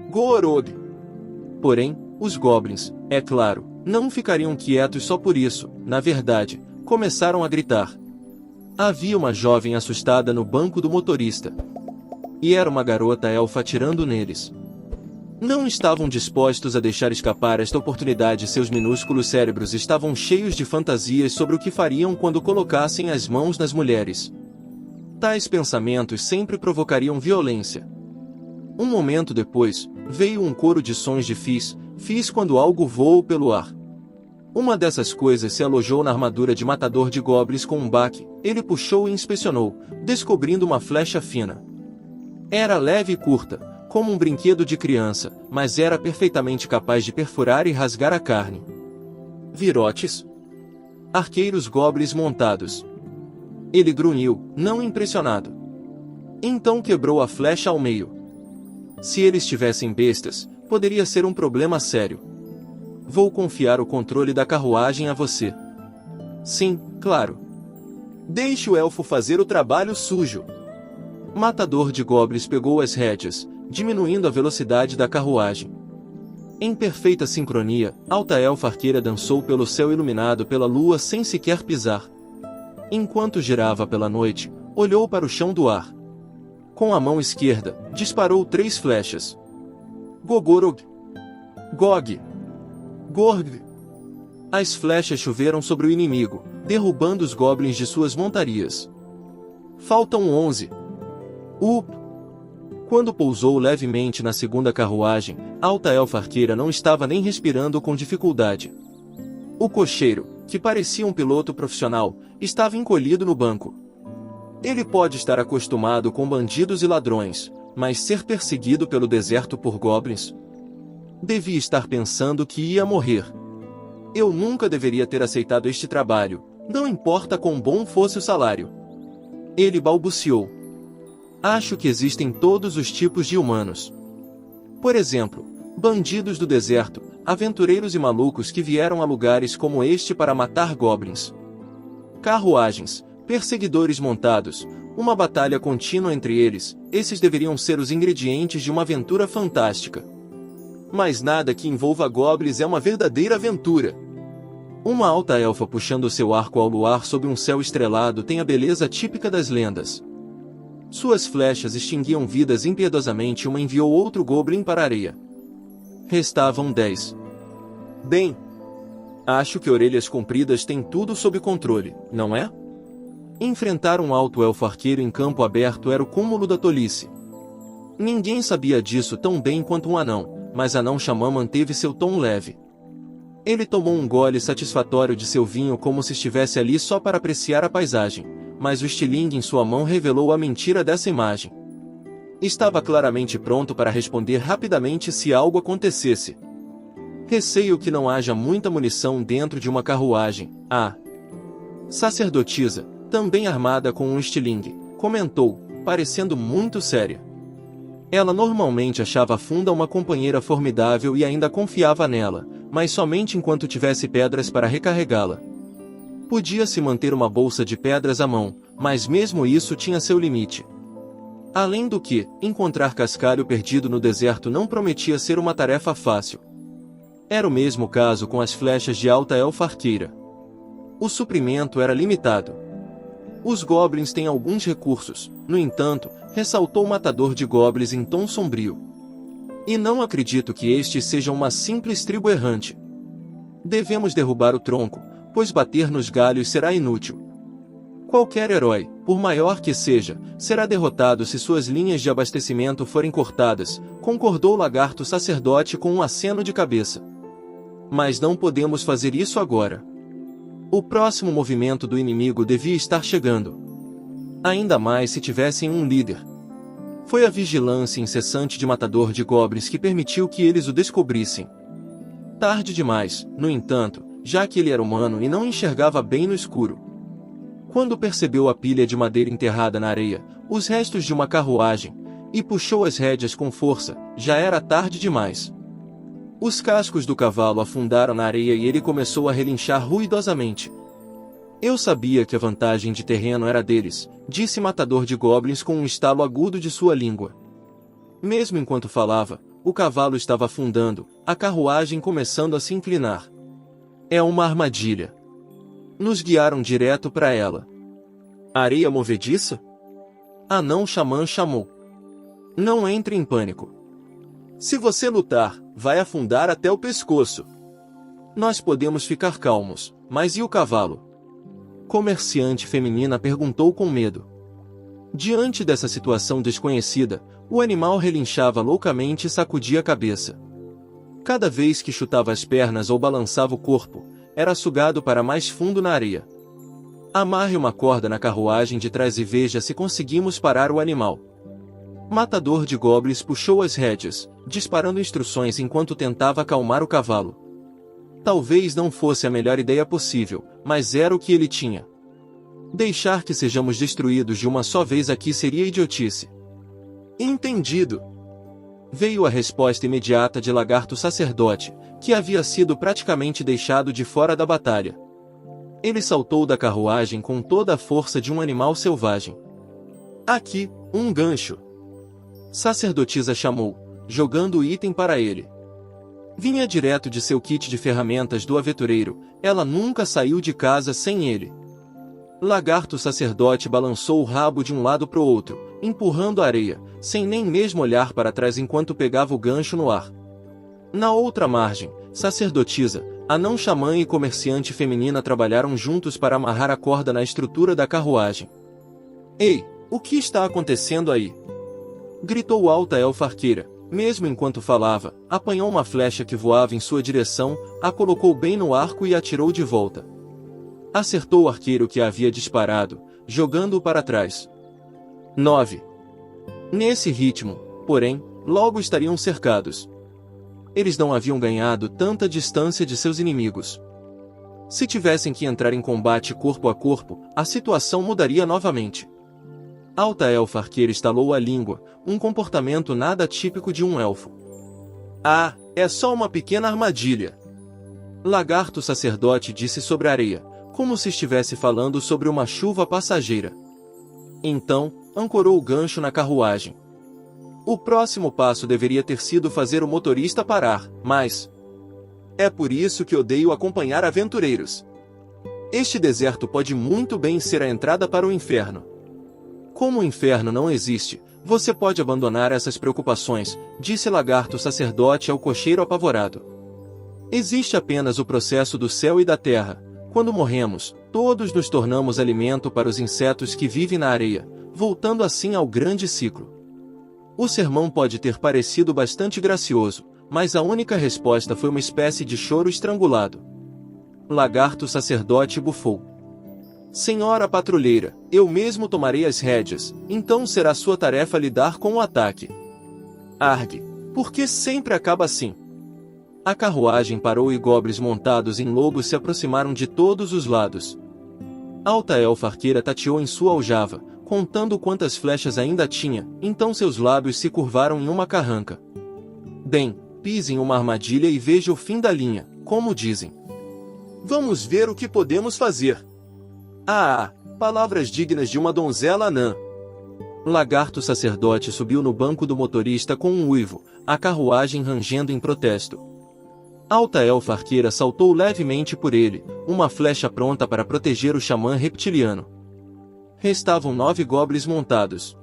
Gorog. Porém, os goblins, é claro, Não ficariam quietos só por isso, na verdade, começaram a gritar. Havia uma jovem assustada no banco do motorista. E era uma garota elfa atirando neles. Não estavam dispostos a deixar escapar esta oportunidade. Seus minúsculos cérebros estavam cheios de fantasias sobre o que fariam quando colocassem as mãos nas mulheres. Tais pensamentos sempre provocariam violência. Um momento depois, veio um coro de sons de fiz quando algo voou pelo ar. Uma dessas coisas se alojou na armadura de matador de goblins com um baque. Ele puxou e inspecionou, descobrindo uma flecha fina. Era leve e curta, como um brinquedo de criança, mas era perfeitamente capaz de perfurar e rasgar a carne. Virotes? Arqueiros goblins montados. Ele grunhiu, não impressionado. Então quebrou a flecha ao meio. Se eles tivessem bestas, poderia ser um problema sério. Vou confiar o controle da carruagem a você. Sim, claro. Deixe o elfo fazer o trabalho sujo. Matador de goblins pegou as rédeas, diminuindo a velocidade da carruagem. Em perfeita sincronia, Alta Elfa Arqueira dançou pelo céu iluminado pela lua sem sequer pisar. Enquanto girava pela noite, olhou para o chão do ar. Com a mão esquerda, disparou 3 flechas. Gogorog. Gog. Gorg. As flechas choveram sobre o inimigo, derrubando os goblins de suas montarias. Faltam 11. Quando pousou levemente na segunda carruagem, Alta Elfa Arqueira não estava nem respirando com dificuldade. O cocheiro, que parecia um piloto profissional, estava encolhido no banco. Ele pode estar acostumado com bandidos e ladrões, mas ser perseguido pelo deserto por goblins? Devia estar pensando que ia morrer. Eu nunca deveria ter aceitado este trabalho, não importa quão bom fosse o salário. Ele balbuciou. Acho que existem todos os tipos de humanos. Por exemplo, bandidos do deserto, aventureiros e malucos que vieram a lugares como este para matar goblins. Carruagens, perseguidores montados, uma batalha contínua entre eles, esses deveriam ser os ingredientes de uma aventura fantástica. Mas nada que envolva goblins é uma verdadeira aventura. Uma alta elfa puxando seu arco ao luar sob um céu estrelado tem a beleza típica das lendas. Suas flechas extinguiam vidas impiedosamente. Uma enviou outro goblin para a areia. Restavam 10. Bem, acho que Orelhas Compridas tem tudo sob controle, não é? Enfrentar um alto elfo arqueiro em campo aberto era o cúmulo da tolice. Ninguém sabia disso tão bem quanto um anão, mas Anão Xamã manteve seu tom leve. Ele tomou um gole satisfatório de seu vinho como se estivesse ali só para apreciar a paisagem, mas o estilingue em sua mão revelou a mentira dessa imagem. Estava claramente pronto para responder rapidamente se algo acontecesse. Receio que não haja muita munição dentro de uma carruagem. A sacerdotisa, também armada com um estilingue, comentou, parecendo muito séria. Ela normalmente achava a Funda uma companheira formidável e ainda confiava nela, mas somente enquanto tivesse pedras para recarregá-la. Podia-se manter uma bolsa de pedras à mão, mas mesmo isso tinha seu limite. Além do que, encontrar cascalho perdido no deserto não prometia ser uma tarefa fácil. Era o mesmo caso com as flechas de Alta Elfa Arqueira. O suprimento era limitado. Os goblins têm alguns recursos, no entanto, ressaltou o matador de goblins em tom sombrio. E não acredito que este seja uma simples tribo errante. Devemos derrubar o tronco, pois bater nos galhos será inútil. Qualquer herói, por maior que seja, será derrotado se suas linhas de abastecimento forem cortadas, concordou o lagarto sacerdote com um aceno de cabeça. Mas não podemos fazer isso agora. O próximo movimento do inimigo devia estar chegando. Ainda mais se tivessem um líder. Foi a vigilância incessante de matador de goblins que permitiu que eles o descobrissem. Tarde demais, no entanto, já que ele era humano e não enxergava bem no escuro. Quando percebeu a pilha de madeira enterrada na areia, os restos de uma carruagem, e puxou as rédeas com força, já era tarde demais. Os cascos do cavalo afundaram na areia e ele começou a relinchar ruidosamente. Eu sabia que a vantagem de terreno era deles, disse Matador de Goblins com um estalo agudo de sua língua. Mesmo enquanto falava, o cavalo estava afundando, a carruagem começando a se inclinar. É uma armadilha. Nos guiaram direto para ela. Areia movediça? Anão xamã chamou. Não entre em pânico. Se você lutar, vai afundar até o pescoço. Nós podemos ficar calmos, mas e o cavalo? Comerciante feminina perguntou com medo. Diante dessa situação desconhecida, o animal relinchava loucamente e sacudia a cabeça. Cada vez que chutava as pernas ou balançava o corpo, era sugado para mais fundo na areia. Amarre uma corda na carruagem de trás e veja se conseguimos parar o animal. Matador de goblins puxou as rédeas, disparando instruções enquanto tentava acalmar o cavalo. Talvez não fosse a melhor ideia possível, mas era o que ele tinha. Deixar que sejamos destruídos de uma só vez aqui seria idiotice. Entendido. Veio a resposta imediata de Lagarto Sacerdote, que havia sido praticamente deixado de fora da batalha. Ele saltou da carruagem com toda a força de um animal selvagem. Aqui, um gancho. Sacerdotisa chamou, jogando o item para ele. Vinha direto de seu kit de ferramentas do aventureiro, ela nunca saiu de casa sem ele. Lagarto Sacerdote balançou o rabo de um lado para o outro, empurrando a areia, sem nem mesmo olhar para trás enquanto pegava o gancho no ar. Na outra margem, Sacerdotisa, anão xamã e comerciante feminina trabalharam juntos para amarrar a corda na estrutura da carruagem. Ei, o que está acontecendo aí? Gritou alta elfa arqueira. Mesmo enquanto falava, apanhou uma flecha que voava em sua direção, a colocou bem no arco e atirou de volta. Acertou o arqueiro que a havia disparado, jogando-o para trás. 9. Nesse ritmo, porém, logo estariam cercados. Eles não haviam ganhado tanta distância de seus inimigos. Se tivessem que entrar em combate corpo a corpo, a situação mudaria novamente. Alta elfa arqueira estalou a língua, um comportamento nada típico de um elfo. Ah, é só uma pequena armadilha. Lagarto Sacerdote disse sobre a areia, como se estivesse falando sobre uma chuva passageira. Então, ancorou o gancho na carruagem. O próximo passo deveria ter sido fazer o motorista parar, mas... É por isso que odeio acompanhar aventureiros. Este deserto pode muito bem ser a entrada para o inferno. Como o inferno não existe, você pode abandonar essas preocupações, disse Lagarto Sacerdote ao cocheiro apavorado. Existe apenas o processo do céu e da terra. Quando morremos, todos nos tornamos alimento para os insetos que vivem na areia, voltando assim ao grande ciclo. O sermão pode ter parecido bastante gracioso, mas a única resposta foi uma espécie de choro estrangulado. Lagarto Sacerdote bufou. Senhora patrulheira, eu mesmo tomarei as rédeas, então será sua tarefa lidar com o ataque. Argue, porque sempre acaba assim. A carruagem parou e goblins montados em lobos se aproximaram de todos os lados. Alta elfa arqueira tateou em sua aljava, contando quantas flechas ainda tinha, então seus lábios se curvaram em uma carranca. Bem, pise em uma armadilha e veja o fim da linha, como dizem. Vamos ver o que podemos fazer. Ah, palavras dignas de uma donzela anã. Lagarto Sacerdote subiu no banco do motorista com um uivo, a carruagem rangendo em protesto. Alta elfa arqueira saltou levemente por ele, uma flecha pronta para proteger o xamã reptiliano. Restavam 9 goblins montados.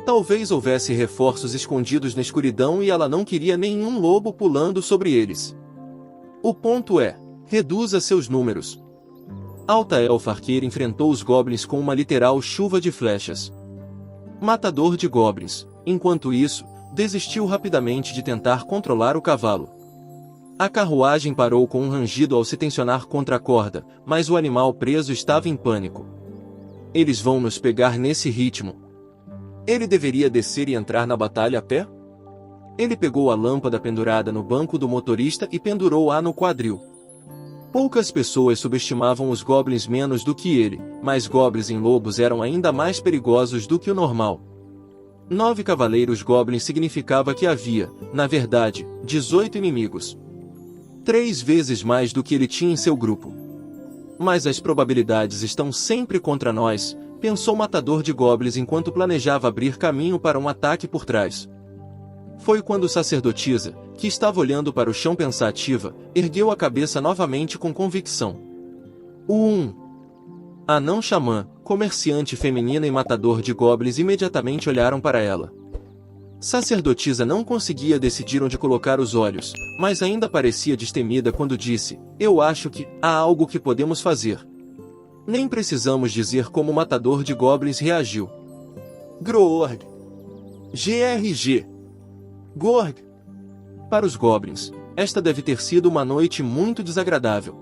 Talvez houvesse reforços escondidos na escuridão e ela não queria nenhum lobo pulando sobre eles. O ponto é, reduza seus números. Alta elfa arqueira enfrentou os goblins com uma literal chuva de flechas. Matador de goblins, enquanto isso, desistiu rapidamente de tentar controlar o cavalo. A carruagem parou com um rangido ao se tensionar contra a corda, mas o animal preso estava em pânico. Eles vão nos pegar nesse ritmo. Ele deveria descer e entrar na batalha a pé? Ele pegou a lâmpada pendurada no banco do motorista e pendurou-a no quadril. Poucas pessoas subestimavam os goblins menos do que ele, mas goblins em lobos eram ainda mais perigosos do que o normal. 9 cavaleiros goblins significava que havia, na verdade, 18 inimigos. 3 vezes mais do que ele tinha em seu grupo. Mas as probabilidades estão sempre contra nós, pensou o matador de goblins enquanto planejava abrir caminho para um ataque por trás. Foi quando sacerdotisa, que estava olhando para o chão pensativa, ergueu a cabeça novamente com convicção. Anão xamã, comerciante feminina e matador de goblins imediatamente olharam para ela. Sacerdotisa não conseguia decidir onde colocar os olhos, mas ainda parecia destemida quando disse: "Eu acho que há algo que podemos fazer." Nem precisamos dizer como o matador de goblins reagiu. Groorg. GRG. Gorg. Para os goblins, esta deve ter sido uma noite muito desagradável.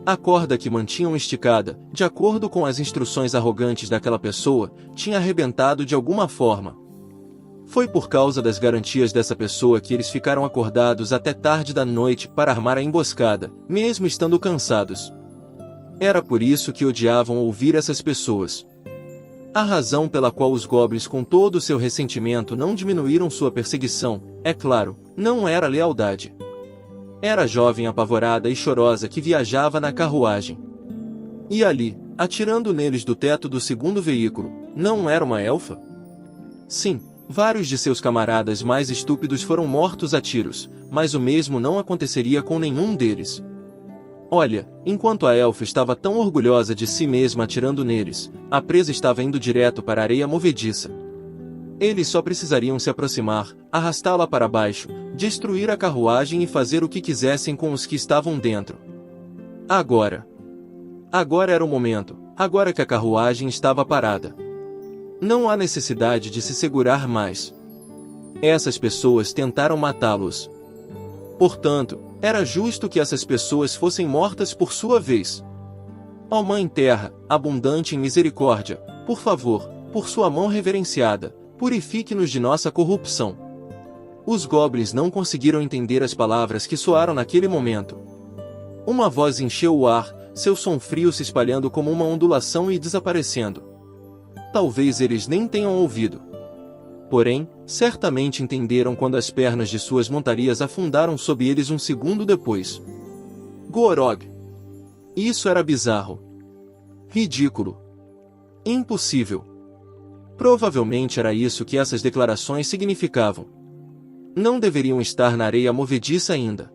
A corda que mantinham esticada, de acordo com as instruções arrogantes daquela pessoa, tinha arrebentado de alguma forma. Foi por causa das garantias dessa pessoa que eles ficaram acordados até tarde da noite para armar a emboscada, mesmo estando cansados. Era por isso que odiavam ouvir essas pessoas. A razão pela qual os goblins, com todo o seu ressentimento, não diminuíram sua perseguição, é claro, não era lealdade. Era a jovem apavorada e chorosa que viajava na carruagem. E ali, atirando neles do teto do segundo veículo, não era uma elfa? Sim, vários de seus camaradas mais estúpidos foram mortos a tiros, mas o mesmo não aconteceria com nenhum deles. Olha, enquanto a elfa estava tão orgulhosa de si mesma atirando neles, a presa estava indo direto para a areia movediça. Eles só precisariam se aproximar, arrastá-la para baixo, destruir a carruagem e fazer o que quisessem com os que estavam dentro. Agora era o momento, agora que a carruagem estava parada. Não há necessidade de se segurar mais. Essas pessoas tentaram matá-los. Portanto, era justo que essas pessoas fossem mortas por sua vez. Ó Mãe Terra, abundante em misericórdia, por favor, por sua mão reverenciada, purifique-nos de nossa corrupção. Os goblins não conseguiram entender as palavras que soaram naquele momento. Uma voz encheu o ar, seu som frio se espalhando como uma ondulação e desaparecendo. Talvez eles nem tenham ouvido. Porém, certamente entenderam quando as pernas de suas montarias afundaram sob eles um segundo depois. Gorog. Isso era bizarro. Ridículo. Impossível. Provavelmente era isso que essas declarações significavam. Não deveriam estar na areia movediça ainda.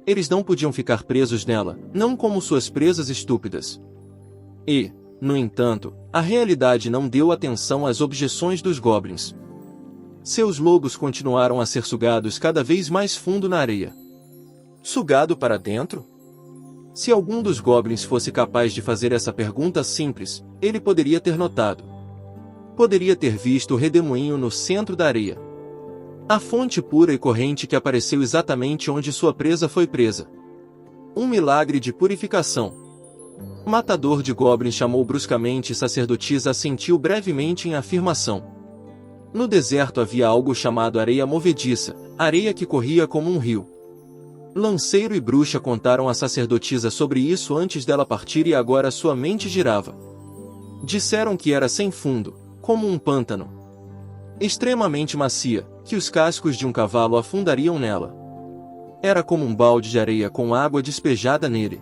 Eles não podiam ficar presos nela, não como suas presas estúpidas. E, no entanto, a realidade não deu atenção às objeções dos goblins. Seus lobos continuaram a ser sugados cada vez mais fundo na areia. Sugado para dentro? Se algum dos goblins fosse capaz de fazer essa pergunta simples, ele poderia ter notado. Poderia ter visto o redemoinho no centro da areia. A fonte pura e corrente que apareceu exatamente onde sua presa foi presa. Um milagre de purificação. O matador de goblins chamou bruscamente e sacerdotisa assentiu brevemente em afirmação. No deserto havia algo chamado areia movediça, areia que corria como um rio. Lanceiro e bruxa contaram à sacerdotisa sobre isso antes dela partir e agora sua mente girava. Disseram que era sem fundo, como um pântano. Extremamente macia, que os cascos de um cavalo afundariam nela. Era como um balde de areia com água despejada nele.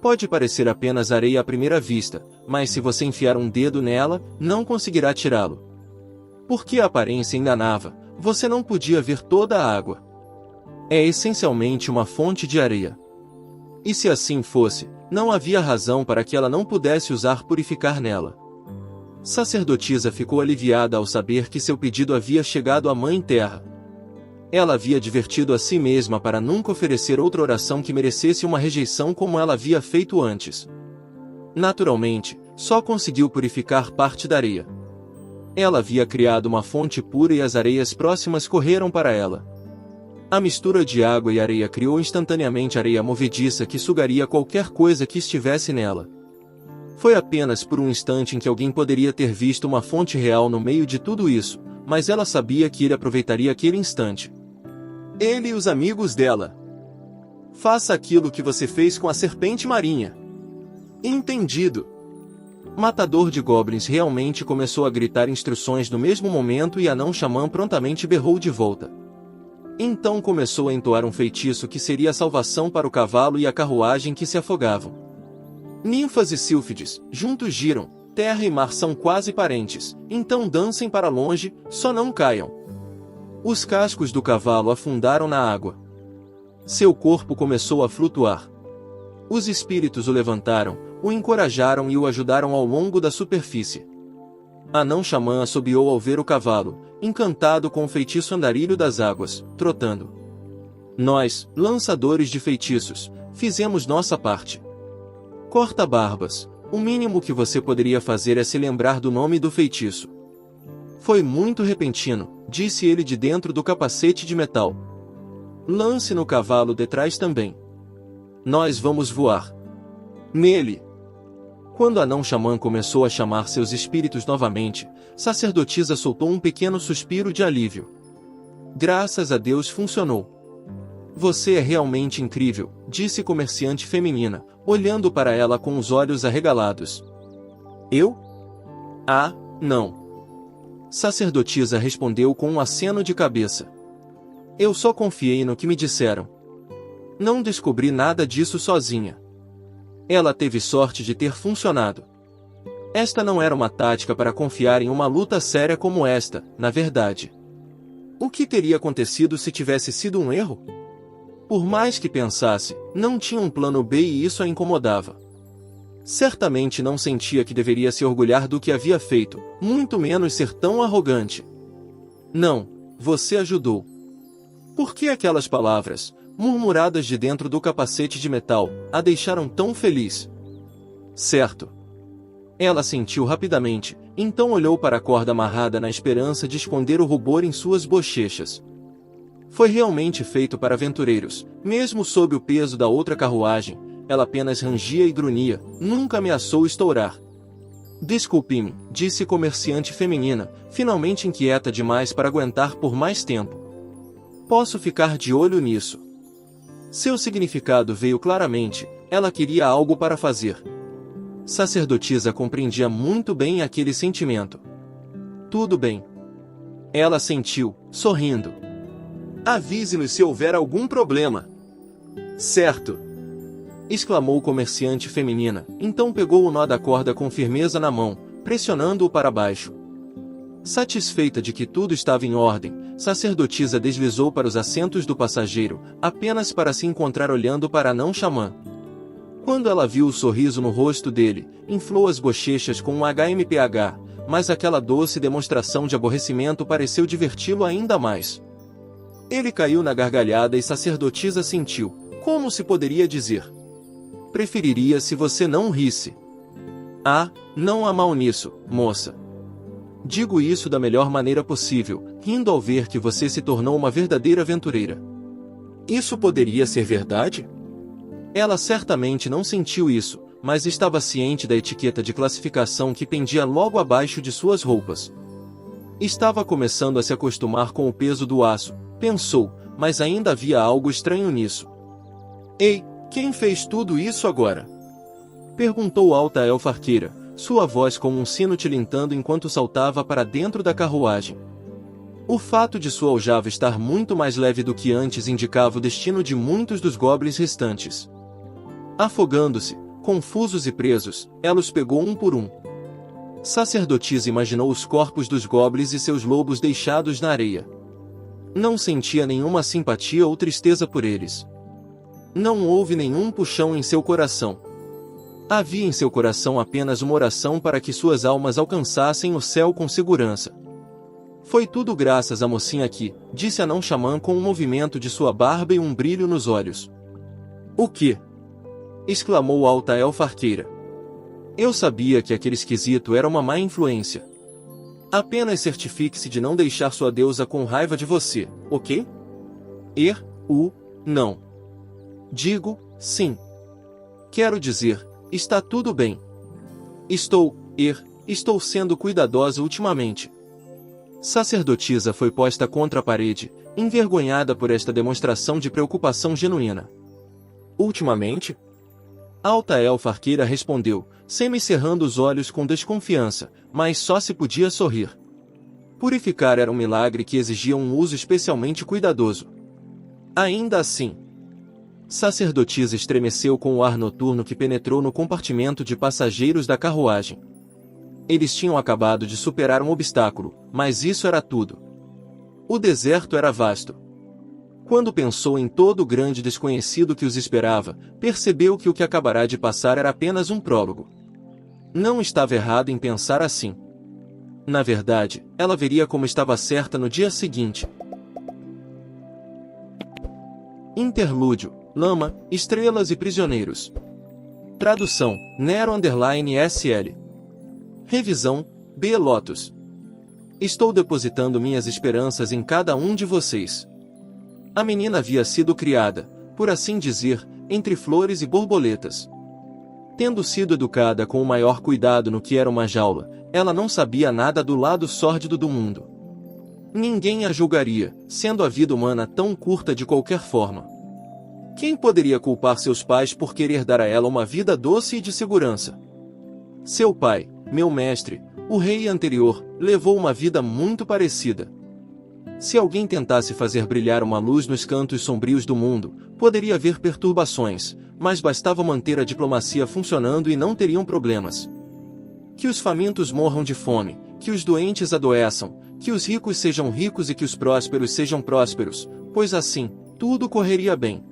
Pode parecer apenas areia à primeira vista, mas se você enfiar um dedo nela, não conseguirá tirá-lo. Porque a aparência enganava, você não podia ver toda a água. É essencialmente uma fonte de areia. E se assim fosse, não havia razão para que ela não pudesse usar purificar nela. Sacerdotisa ficou aliviada ao saber que seu pedido havia chegado à Mãe Terra. Ela havia advertido a si mesma para nunca oferecer outra oração que merecesse uma rejeição como ela havia feito antes. Naturalmente, só conseguiu purificar parte da areia. Ela havia criado uma fonte pura e as areias próximas correram para ela. A mistura de água e areia criou instantaneamente areia movediça que sugaria qualquer coisa que estivesse nela. Foi apenas por um instante em que alguém poderia ter visto uma fonte real no meio de tudo isso, mas ela sabia que ele aproveitaria aquele instante. Ele e os amigos dela. Faça aquilo que você fez com a serpente marinha. Entendido. Matador de goblins realmente começou a gritar instruções no mesmo momento e Anão Xamã prontamente berrou de volta. Então começou a entoar um feitiço que seria a salvação para o cavalo e a carruagem que se afogavam. Ninfas e sílfides, juntos giram, terra e mar são quase parentes, então dancem para longe, só não caiam. Os cascos do cavalo afundaram na água. Seu corpo começou a flutuar. Os espíritos o levantaram, o encorajaram e o ajudaram ao longo da superfície. Anão Xamã assobiou ao ver o cavalo, encantado com o feitiço andarilho das águas, trotando. Nós, lançadores de feitiços, fizemos nossa parte. Corta barbas, o mínimo que você poderia fazer é se lembrar do nome do feitiço. Foi muito repentino, disse ele de dentro do capacete de metal. Lance no cavalo de trás também. Nós vamos voar nele. Quando Anão Xamã começou a chamar seus espíritos novamente, Sacerdotisa soltou um pequeno suspiro de alívio. Graças a Deus funcionou. Você é realmente incrível, disse comerciante feminina, olhando para ela com os olhos arregalados. Eu? Ah, não. Sacerdotisa respondeu com um aceno de cabeça. Eu só confiei no que me disseram. Não descobri nada disso sozinha. Ela teve sorte de ter funcionado. Esta não era uma tática para confiar em uma luta séria como esta, na verdade. O que teria acontecido se tivesse sido um erro? Por mais que pensasse, não tinha um plano B e isso a incomodava. Certamente não sentia que deveria se orgulhar do que havia feito, muito menos ser tão arrogante. Não, você ajudou. Por que aquelas palavras, murmuradas de dentro do capacete de metal, a deixaram tão feliz? Certo. Ela sentiu rapidamente, então olhou para a corda amarrada na esperança de esconder o rubor em suas bochechas. Foi realmente feito para aventureiros, mesmo sob o peso da outra carruagem. Ela apenas rangia e grunhia, nunca ameaçou estourar. Desculpe-me, disse comerciante feminina, finalmente inquieta demais para aguentar por mais tempo. Posso ficar de olho nisso. Seu significado veio claramente, ela queria algo para fazer. Sacerdotisa compreendia muito bem aquele sentimento. Tudo bem. Ela sentiu, sorrindo. Avise-nos se houver algum problema. Certo. Exclamou o comerciante feminina, então pegou o nó da corda com firmeza na mão, pressionando-o para baixo. Satisfeita de que tudo estava em ordem, Sacerdotisa deslizou para os assentos do passageiro, apenas para se encontrar olhando para Anão Xamã. Quando ela viu o sorriso no rosto dele, inflou as bochechas com um HMPH, mas aquela doce demonstração de aborrecimento pareceu diverti-lo ainda mais. Ele caiu na gargalhada e Sacerdotisa sentiu, como se poderia dizer. Preferiria se você não risse. Ah, não há mal nisso, moça. Digo isso da melhor maneira possível, rindo ao ver que você se tornou uma verdadeira aventureira. Isso poderia ser verdade? Ela certamente não sentiu isso, mas estava ciente da etiqueta de classificação que pendia logo abaixo de suas roupas. Estava começando a se acostumar com o peso do aço, pensou, mas ainda havia algo estranho nisso. Ei, quem fez tudo isso agora? Perguntou alta elfa arqueira, sua voz como um sino tilintando enquanto saltava para dentro da carruagem. O fato de sua aljava estar muito mais leve do que antes indicava o destino de muitos dos goblins restantes. Afogando-se, confusos e presos, ela os pegou um por um. Sacerdotisa imaginou os corpos dos goblins e seus lobos deixados na areia. Não sentia nenhuma simpatia ou tristeza por eles. Não houve nenhum puxão em seu coração. Havia em seu coração apenas uma oração para que suas almas alcançassem o céu com segurança. Foi tudo graças à mocinha aqui, disse Anão Xamã com um movimento de sua barba e um brilho nos olhos. O quê? Exclamou a alta elfa arqueira. Eu sabia que aquele esquisito era uma má influência. Apenas certifique-se de não deixar sua deusa com raiva de você, ok? Não. Digo, sim. Quero dizer, está tudo bem. Estou sendo cuidadosa ultimamente. Sacerdotisa foi posta contra a parede, envergonhada por esta demonstração de preocupação genuína. Ultimamente? A alta elfa arqueira respondeu, semicerrando os olhos com desconfiança, mas só se podia sorrir. Purificar era um milagre que exigia um uso especialmente cuidadoso. Ainda assim, Sacerdotisa estremeceu com o ar noturno que penetrou no compartimento de passageiros da carruagem. Eles tinham acabado de superar um obstáculo, mas isso era tudo. O deserto era vasto. Quando pensou em todo o grande desconhecido que os esperava, percebeu que o que acabará de passar era apenas um prólogo. Não estava errado em pensar assim. Na verdade, ela veria como estava certa no dia seguinte. Interlúdio, lama, estrelas e prisioneiros. Tradução, Nero_SL. Revisão, B. Lotus. Estou depositando minhas esperanças em cada um de vocês. A menina havia sido criada, por assim dizer, entre flores e borboletas. Tendo sido educada com o maior cuidado no que era uma jaula, ela não sabia nada do lado sórdido do mundo. Ninguém a julgaria, sendo a vida humana tão curta de qualquer forma. Quem poderia culpar seus pais por querer dar a ela uma vida doce e de segurança? Seu pai, meu mestre, o rei anterior, levou uma vida muito parecida. Se alguém tentasse fazer brilhar uma luz nos cantos sombrios do mundo, poderia haver perturbações, mas bastava manter a diplomacia funcionando e não teriam problemas. Que os famintos morram de fome, que os doentes adoeçam, que os ricos sejam ricos e que os prósperos sejam prósperos, pois assim, tudo correria bem.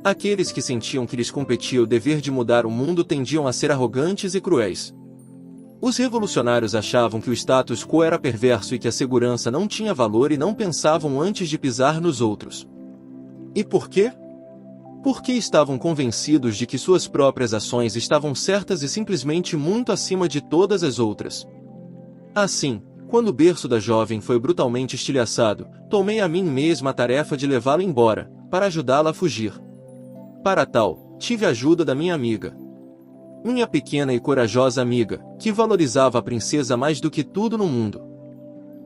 Aqueles que sentiam que lhes competia o dever de mudar o mundo tendiam a ser arrogantes e cruéis. Os revolucionários achavam que o status quo era perverso e que a segurança não tinha valor e não pensavam antes de pisar nos outros. E por quê? Porque estavam convencidos de que suas próprias ações estavam certas e simplesmente muito acima de todas as outras. Assim, quando o berço da jovem foi brutalmente estilhaçado, tomei a mim mesma a tarefa de levá-la embora, para ajudá-la a fugir. Para tal, tive a ajuda da minha amiga. Minha pequena e corajosa amiga, que valorizava a princesa mais do que tudo no mundo.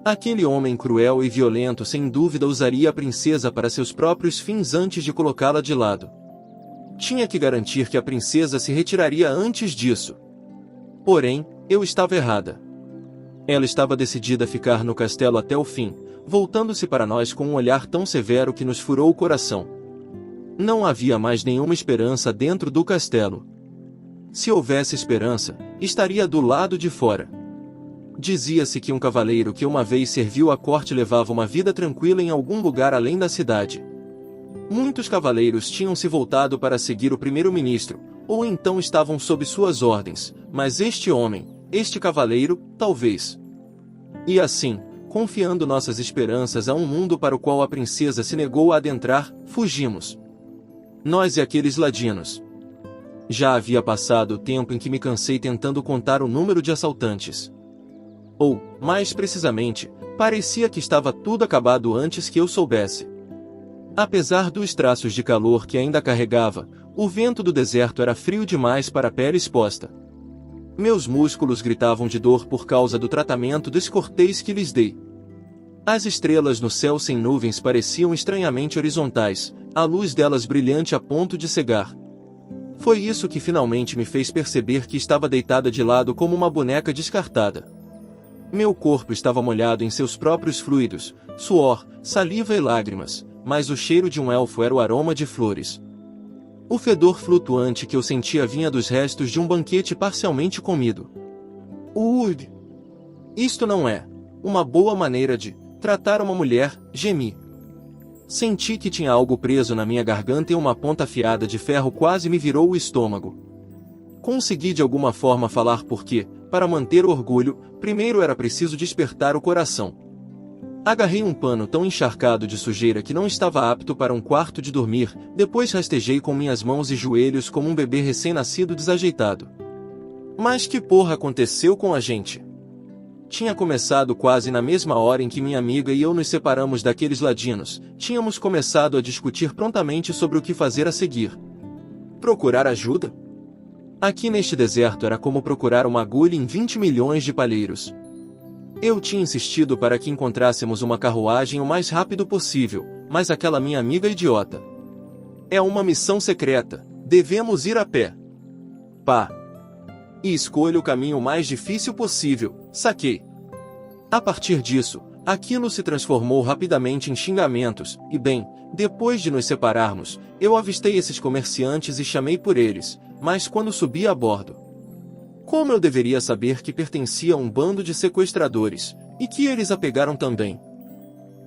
Aquele homem cruel e violento sem dúvida usaria a princesa para seus próprios fins antes de colocá-la de lado. Tinha que garantir que a princesa se retiraria antes disso. Porém, eu estava errada. Ela estava decidida a ficar no castelo até o fim, voltando-se para nós com um olhar tão severo que nos furou o coração. Não havia mais nenhuma esperança dentro do castelo. Se houvesse esperança, estaria do lado de fora. Dizia-se que um cavaleiro que uma vez serviu à corte levava uma vida tranquila em algum lugar além da cidade. Muitos cavaleiros tinham se voltado para seguir o primeiro-ministro, ou então estavam sob suas ordens, mas este homem, este cavaleiro, talvez. E assim, confiando nossas esperanças a um mundo para o qual a princesa se negou a adentrar, fugimos. Nós e aqueles ladinos. Já havia passado o tempo em que me cansei tentando contar o número de assaltantes. Ou, mais precisamente, parecia que estava tudo acabado antes que eu soubesse. Apesar dos traços de calor que ainda carregava, o vento do deserto era frio demais para a pele exposta. Meus músculos gritavam de dor por causa do tratamento descortês que lhes dei. As estrelas no céu sem nuvens pareciam estranhamente horizontais, a luz delas brilhante a ponto de cegar. Foi isso que finalmente me fez perceber que estava deitada de lado como uma boneca descartada. Meu corpo estava molhado em seus próprios fluidos, suor, saliva e lágrimas, mas o cheiro de um elfo era o aroma de flores. O fedor flutuante que eu sentia vinha dos restos de um banquete parcialmente comido. Ui! Isto não é uma boa maneira de tratar uma mulher, gemi. Senti que tinha algo preso na minha garganta e uma ponta afiada de ferro quase me virou o estômago. Consegui de alguma forma falar porque, para manter o orgulho, primeiro era preciso despertar o coração. Agarrei um pano tão encharcado de sujeira que não estava apto para um quarto de dormir, depois rastejei com minhas mãos e joelhos como um bebê recém-nascido desajeitado. Mas que porra aconteceu com a gente? Tinha começado quase na mesma hora em que minha amiga e eu nos separamos daqueles ladinos, tínhamos começado a discutir prontamente sobre o que fazer a seguir. Procurar ajuda? Aqui neste deserto era como procurar uma agulha em 20 milhões de palheiros. Eu tinha insistido para que encontrássemos uma carruagem o mais rápido possível, mas aquela minha amiga idiota. É uma missão secreta, devemos ir a pé. Pá! E escolha o caminho mais difícil possível, saquei. A partir disso, aquilo se transformou rapidamente em xingamentos, e bem, depois de nos separarmos, eu avistei esses comerciantes e chamei por eles, mas quando subi a bordo. Como eu deveria saber que pertencia a um bando de sequestradores, e que eles a pegaram também?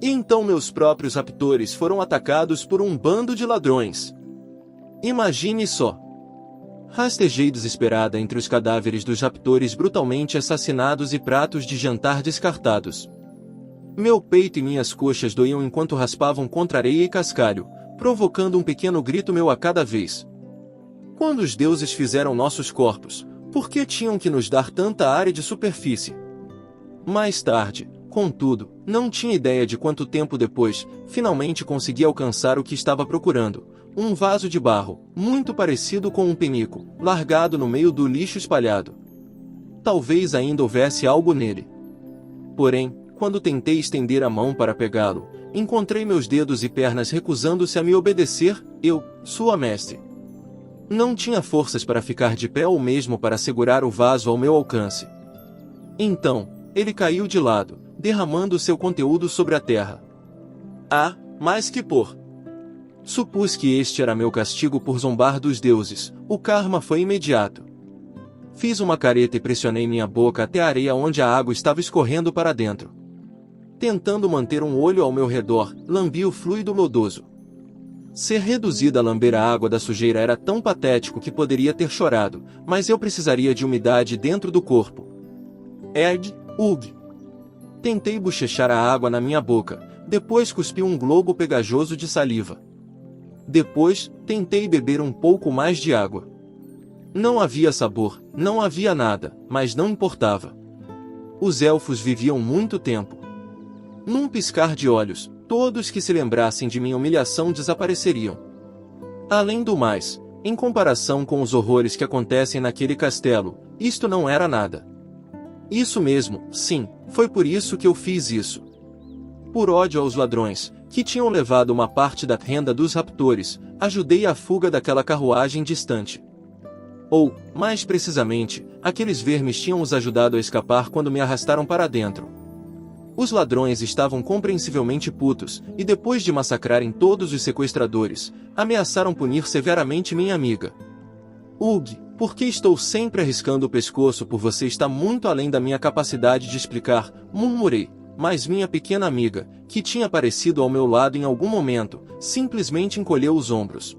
E então meus próprios raptores foram atacados por um bando de ladrões. Imagine só. Rastejei desesperada entre os cadáveres dos raptores brutalmente assassinados e pratos de jantar descartados. Meu peito e minhas coxas doíam enquanto raspavam contra areia e cascalho, provocando um pequeno grito meu a cada vez. Quando os deuses fizeram nossos corpos, por que tinham que nos dar tanta área de superfície? Mais tarde, contudo, não tinha ideia de quanto tempo depois, finalmente consegui alcançar o que estava procurando. Um vaso de barro, muito parecido com um penico, largado no meio do lixo espalhado. Talvez ainda houvesse algo nele. Porém, quando tentei estender a mão para pegá-lo, encontrei meus dedos e pernas recusando-se a me obedecer, sua mestre. Não tinha forças para ficar de pé ou mesmo para segurar o vaso ao meu alcance. Então, ele caiu de lado, derramando seu conteúdo sobre a terra. Ah, mais que por... Supus que este era meu castigo por zombar dos deuses. O karma foi imediato. Fiz uma careta e pressionei minha boca até a areia onde a água estava escorrendo para dentro. Tentando manter um olho ao meu redor, lambi o fluido lodoso. Ser reduzida a lamber a água da sujeira era tão patético que poderia ter chorado, mas eu precisaria de umidade dentro do corpo. Ugh. Tentei bochechar a água na minha boca, depois cuspi um globo pegajoso de saliva. Depois, tentei beber um pouco mais de água. Não havia sabor, não havia nada, mas não importava. Os elfos viviam muito tempo. Num piscar de olhos, todos que se lembrassem de minha humilhação desapareceriam. Além do mais, em comparação com os horrores que acontecem naquele castelo, isto não era nada. Isso mesmo, sim, foi por isso que eu fiz isso. Por ódio aos ladrões, que tinham levado uma parte da renda dos raptores, ajudei a fuga daquela carruagem distante. Ou, mais precisamente, aqueles vermes tinham os ajudado a escapar quando me arrastaram para dentro. Os ladrões estavam compreensivelmente putos, e depois de massacrarem todos os sequestradores, ameaçaram punir severamente minha amiga. Ugh, por que estou sempre arriscando o pescoço por você está muito além da minha capacidade de explicar, murmurei. Mas minha pequena amiga, que tinha aparecido ao meu lado em algum momento, simplesmente encolheu os ombros.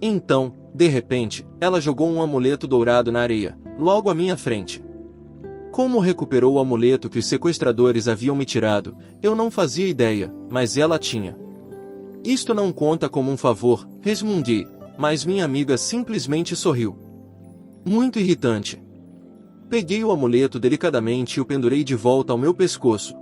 Então, de repente, ela jogou um amuleto dourado na areia, logo à minha frente. Como recuperou o amuleto que os sequestradores haviam me tirado, eu não fazia ideia, mas ela tinha. Isto não conta como um favor, resmunguei, mas minha amiga simplesmente sorriu. Muito irritante. Peguei o amuleto delicadamente e o pendurei de volta ao meu pescoço.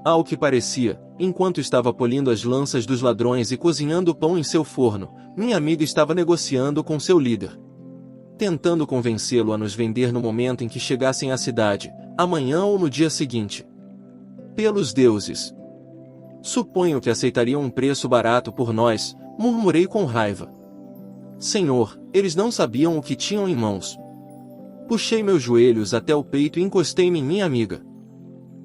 Ao que parecia, enquanto estava polindo as lanças dos ladrões e cozinhando o pão em seu forno, minha amiga estava negociando com seu líder. Tentando convencê-lo a nos vender no momento em que chegassem à cidade, amanhã ou no dia seguinte. Pelos deuses! Suponho que aceitariam um preço barato por nós, murmurei com raiva. Senhor, eles não sabiam o que tinham em mãos. Puxei meus joelhos até o peito e encostei-me em minha amiga.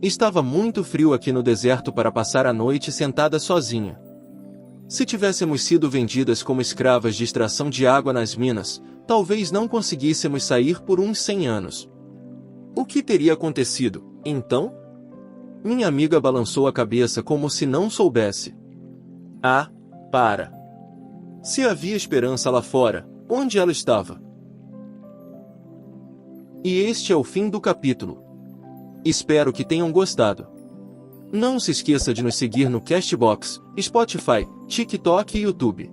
Estava muito frio aqui no deserto para passar a noite sentada sozinha. Se tivéssemos sido vendidas como escravas de extração de água nas minas, talvez não conseguíssemos sair por uns 100 anos. O que teria acontecido, então? Minha amiga balançou a cabeça como se não soubesse. Ah, para! Se havia esperança lá fora, onde ela estava? E este é o fim do capítulo. Espero que tenham gostado. Não se esqueça de nos seguir no Castbox, Spotify, TikTok e YouTube.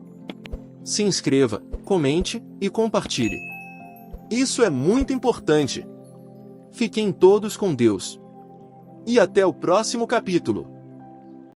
Se inscreva, comente e compartilhe. Isso é muito importante. Fiquem todos com Deus. E até o próximo capítulo.